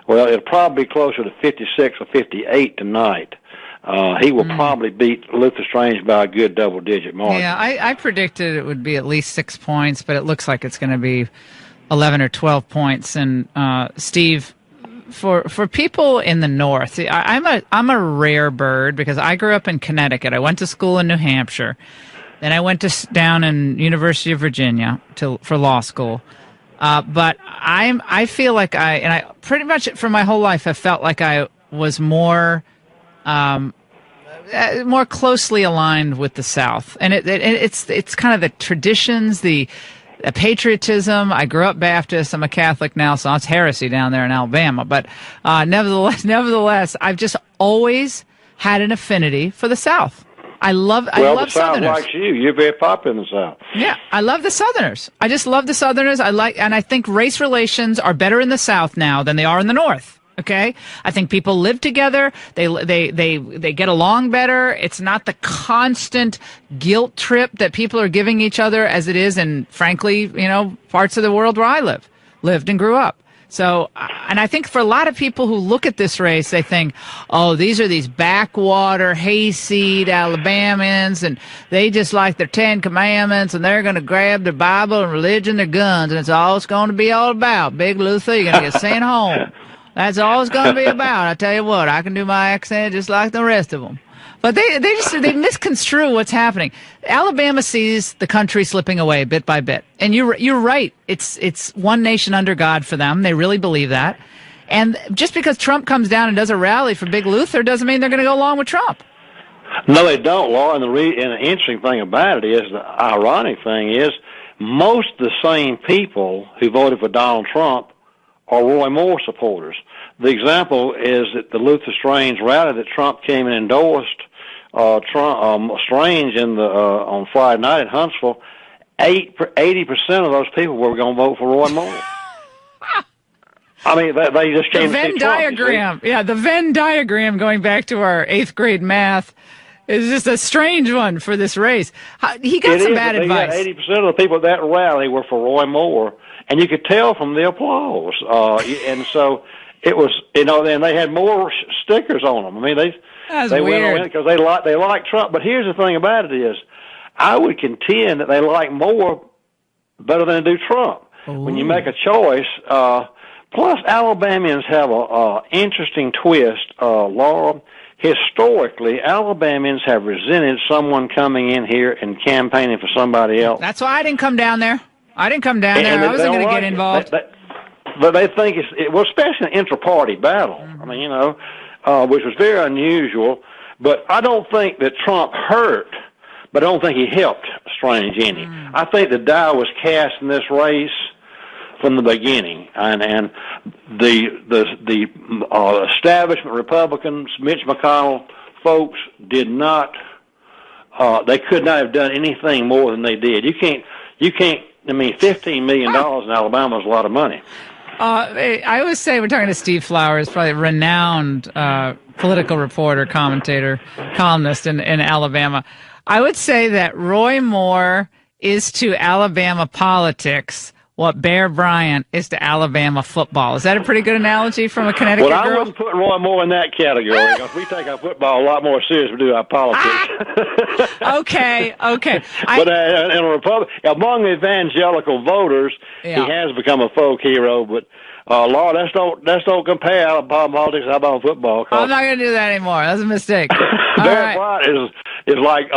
Well, it'll probably be closer to 56 or 58 tonight. He will probably beat Luther Strange by a good double-digit margin. Yeah, I predicted it would be at least 6 points, but it looks like it's going to be 11 or 12 points. And Steve, for people in the North, I'm a rare bird because I grew up in Connecticut. I went to school in New Hampshire. Then I went down in University of Virginia for law school. But I feel like I pretty much for my whole life have felt like I was more closely aligned with the South, and it's kind of the traditions, the patriotism. I grew up Baptist. I'm a Catholic now, so it's heresy down there in Alabama. But nevertheless, I've just always had an affinity for the South. I love the South Southerners. likes you. You're very popular in the South. Yeah, I love the Southerners. I just love the Southerners. And I think race relations are better in the South now than they are in the North. Okay, I think people live together. They get along better. It's not the constant guilt trip that people are giving each other as it is in, frankly, parts of the world where I lived and grew up. So, and I think for a lot of people who look at this race, they think, oh, these are these backwater, hayseed Alabamans, and they just like their 10 Commandments, and they're going to grab their Bible and religion, their guns, and it's all it's going to be all about. Big Luther, you're going to get sent home. That's all it's going to be about. I tell you what, I can do my accent just like the rest of them. But they misconstrue what's happening. Alabama sees the country slipping away bit by bit. And you're right. It's one nation under God for them. They really believe that. And just because Trump comes down and does a rally for Big Luther doesn't mean they're going to go along with Trump. No, they don't, Laura. And the interesting thing about it is, the ironic thing is, most of the same people who voted for Donald Trump are Roy Moore supporters. The example is that the Luther Strange rally that Trump came and endorsed Strange on Friday night in Huntsville, 80% of those people were going to vote for Roy Moore. I mean, they just came to see Trump. The Venn diagram, the Venn diagram, going back to our 8th grade math, is just a strange one for this race. He got some bad advice. 80% of the people at that rally were for Roy Moore. And you could tell from the applause. And so it was, and they had more stickers on them. I mean, they went on because they like Trump. But here's the thing about it is, I would contend that they like Moore better than they do Trump. Ooh. When you make a choice, plus Alabamians have a interesting twist, Laura. Historically, Alabamians have resented someone coming in here and campaigning for somebody else. That's why I didn't come down there. I wasn't going to get involved. But they think especially an intra-party battle. Mm-hmm. I mean, which was very unusual. But I don't think that Trump hurt, but I don't think he helped Strange any. Mm-hmm. I think the die was cast in this race from the beginning, and the establishment Republicans, Mitch McConnell folks, did not. They could not have done anything more than they did. You can't. I mean, $15 million in Alabama is a lot of money. I always say, we're talking to Steve Flowers, probably a renowned political reporter, commentator, columnist in Alabama. I would say that Roy Moore is to Alabama politics what Bear Bryant is to Alabama football. Is that a pretty good analogy from a Connecticut girl? Well, I wouldn't put Roy Moore in that category, because we take our football a lot more serious than we do our politics. Okay. But in a Republic, among the evangelical voters, he has become a folk hero. But Lord, let's don't compare Alabama politics to Alabama football. I'm not going to do that anymore. That's a mistake. Bear Bryant is like,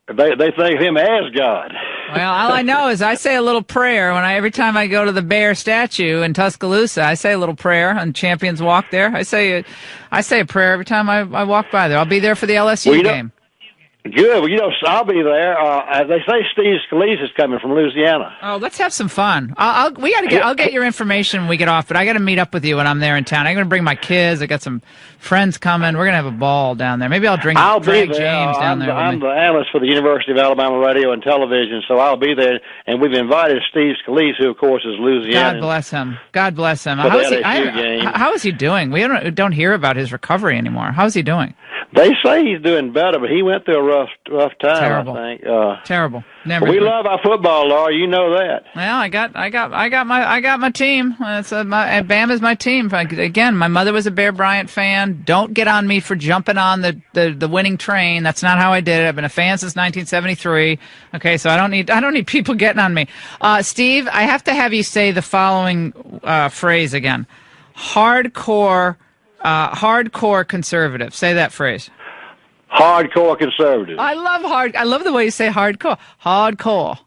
they think of him as God. Well, all I know is I say a little prayer every time I go to the bear statue in Tuscaloosa. I say a little prayer on Champions Walk there. I say a prayer every time I walk by there. I'll be there for the LSU game. Good. Well, I'll be there. They say Steve Scalise is coming from Louisiana. Oh, let's have some fun. I'll get your information when we get off, but I got to meet up with you when I'm there in town. I'm going to bring my kids. I got some friends coming. We're going to have a ball down there. Maybe I'll drag James down there. I'm the analyst for the University of Alabama Radio and Television, so I'll be there. And we've invited Steve Scalise, who, of course, is Louisiana. God bless him. How is he doing? We don't hear about his recovery anymore. How is he doing? They say he's doing better, but he went through a rough time. Terrible. I think. Terrible. We love our football, Laura. You know that. Well, I got my team. Bama's my team. Again, my mother was a Bear Bryant fan. Don't get on me for jumping on the winning train. That's not how I did it. I've been a fan since 1973. Okay, so I don't need people getting on me. Steve, I have to have you say the following phrase again. Hardcore conservative. Say that phrase. Hardcore conservative. I love the way you say hardcore. Hardcore.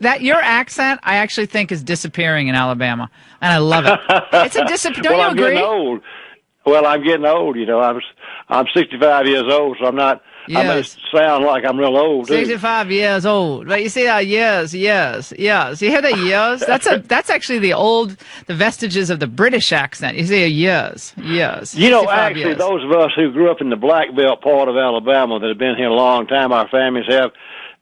That your accent, I actually think, is disappearing in Alabama, and I love it. It's a Don't you agree? Getting old. Well, I'm getting old. I'm 65 years old, so I'm not. Yes. I may sound like I'm real old. 65 years old. But you see that years. You hear that years? That's actually the vestiges of the British accent. You see years. Actually, years. Those of us who grew up in the Black Belt part of Alabama that have been here a long time, our families have,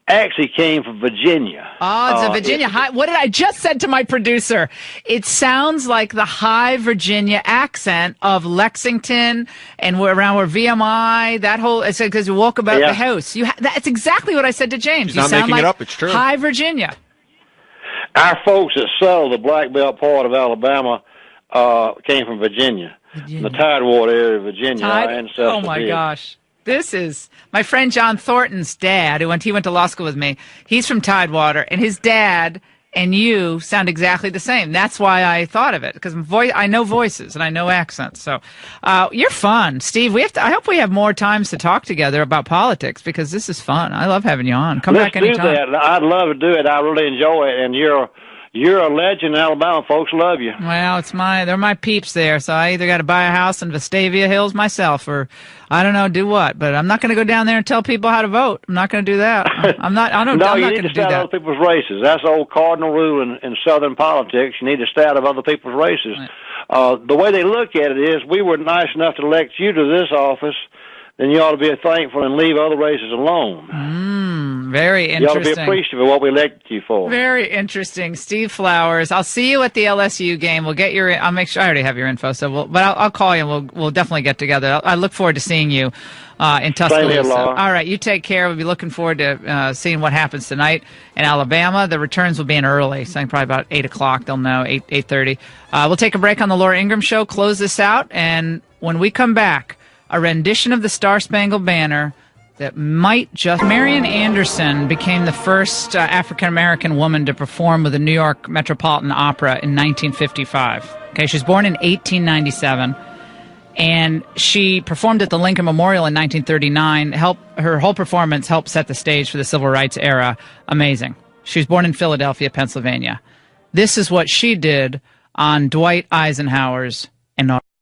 actually came from Virginia. Oh, it's a Virginia high. What did I just said to my producer? It sounds like the high Virginia accent of Lexington and around where VMI, that whole, I said, because you walk about the house. That's exactly what I said to James. He's not making it up. It's true. High Virginia. Our folks that settled the Black Belt part of Alabama came from Virginia. The Tidewater area of Virginia. Our ancestors oh, my gosh. This is my friend John Thornton's dad, he went to law school with me. He's from Tidewater, and his dad and you sound exactly the same. That's why I thought of it, because I know voices and I know accents. So you're fun, Steve. I hope we have more times to talk together about politics, because this is fun. I love having you on. Come back anytime. Let's do that. I'd love to do it. I really enjoy it, and you're a legend. Alabama folks love you. Well, they're my peeps there, so I either got to buy a house in Vestavia Hills myself, or I don't know, do what. But I'm not going to go down there and tell people how to vote. I'm not going to do that. I'm not going to do that. No, you need to stay out of other people's races. That's the old cardinal rule in Southern politics. You need to stay out of other people's races. Right. The way they look at it is, we were nice enough to elect you to this office, then you ought to be thankful and leave other races alone. Very interesting. You ought to be appreciative of what we elected you for. Very interesting. Steve Flowers. I'll see you at the LSU game. We'll get I'll make sure I already have your info. So I'll call you and we'll definitely get together. I look forward to seeing you in Tuscaloosa. All right. You take care. We'll be looking forward to seeing what happens tonight in Alabama. The returns will be in early, so probably about 8 o'clock. They'll know 8:30. We'll take a break on the Laura Ingraham Show, close this out, and when we come back, a rendition of the Star-Spangled Banner that might just... Marian Anderson became the first African-American woman to perform with the New York Metropolitan Opera in 1955. Okay, she was born in 1897, and she performed at the Lincoln Memorial in 1939. Her whole performance helped set the stage for the Civil Rights era. Amazing. She was born in Philadelphia, Pennsylvania. This is what she did on Dwight Eisenhower's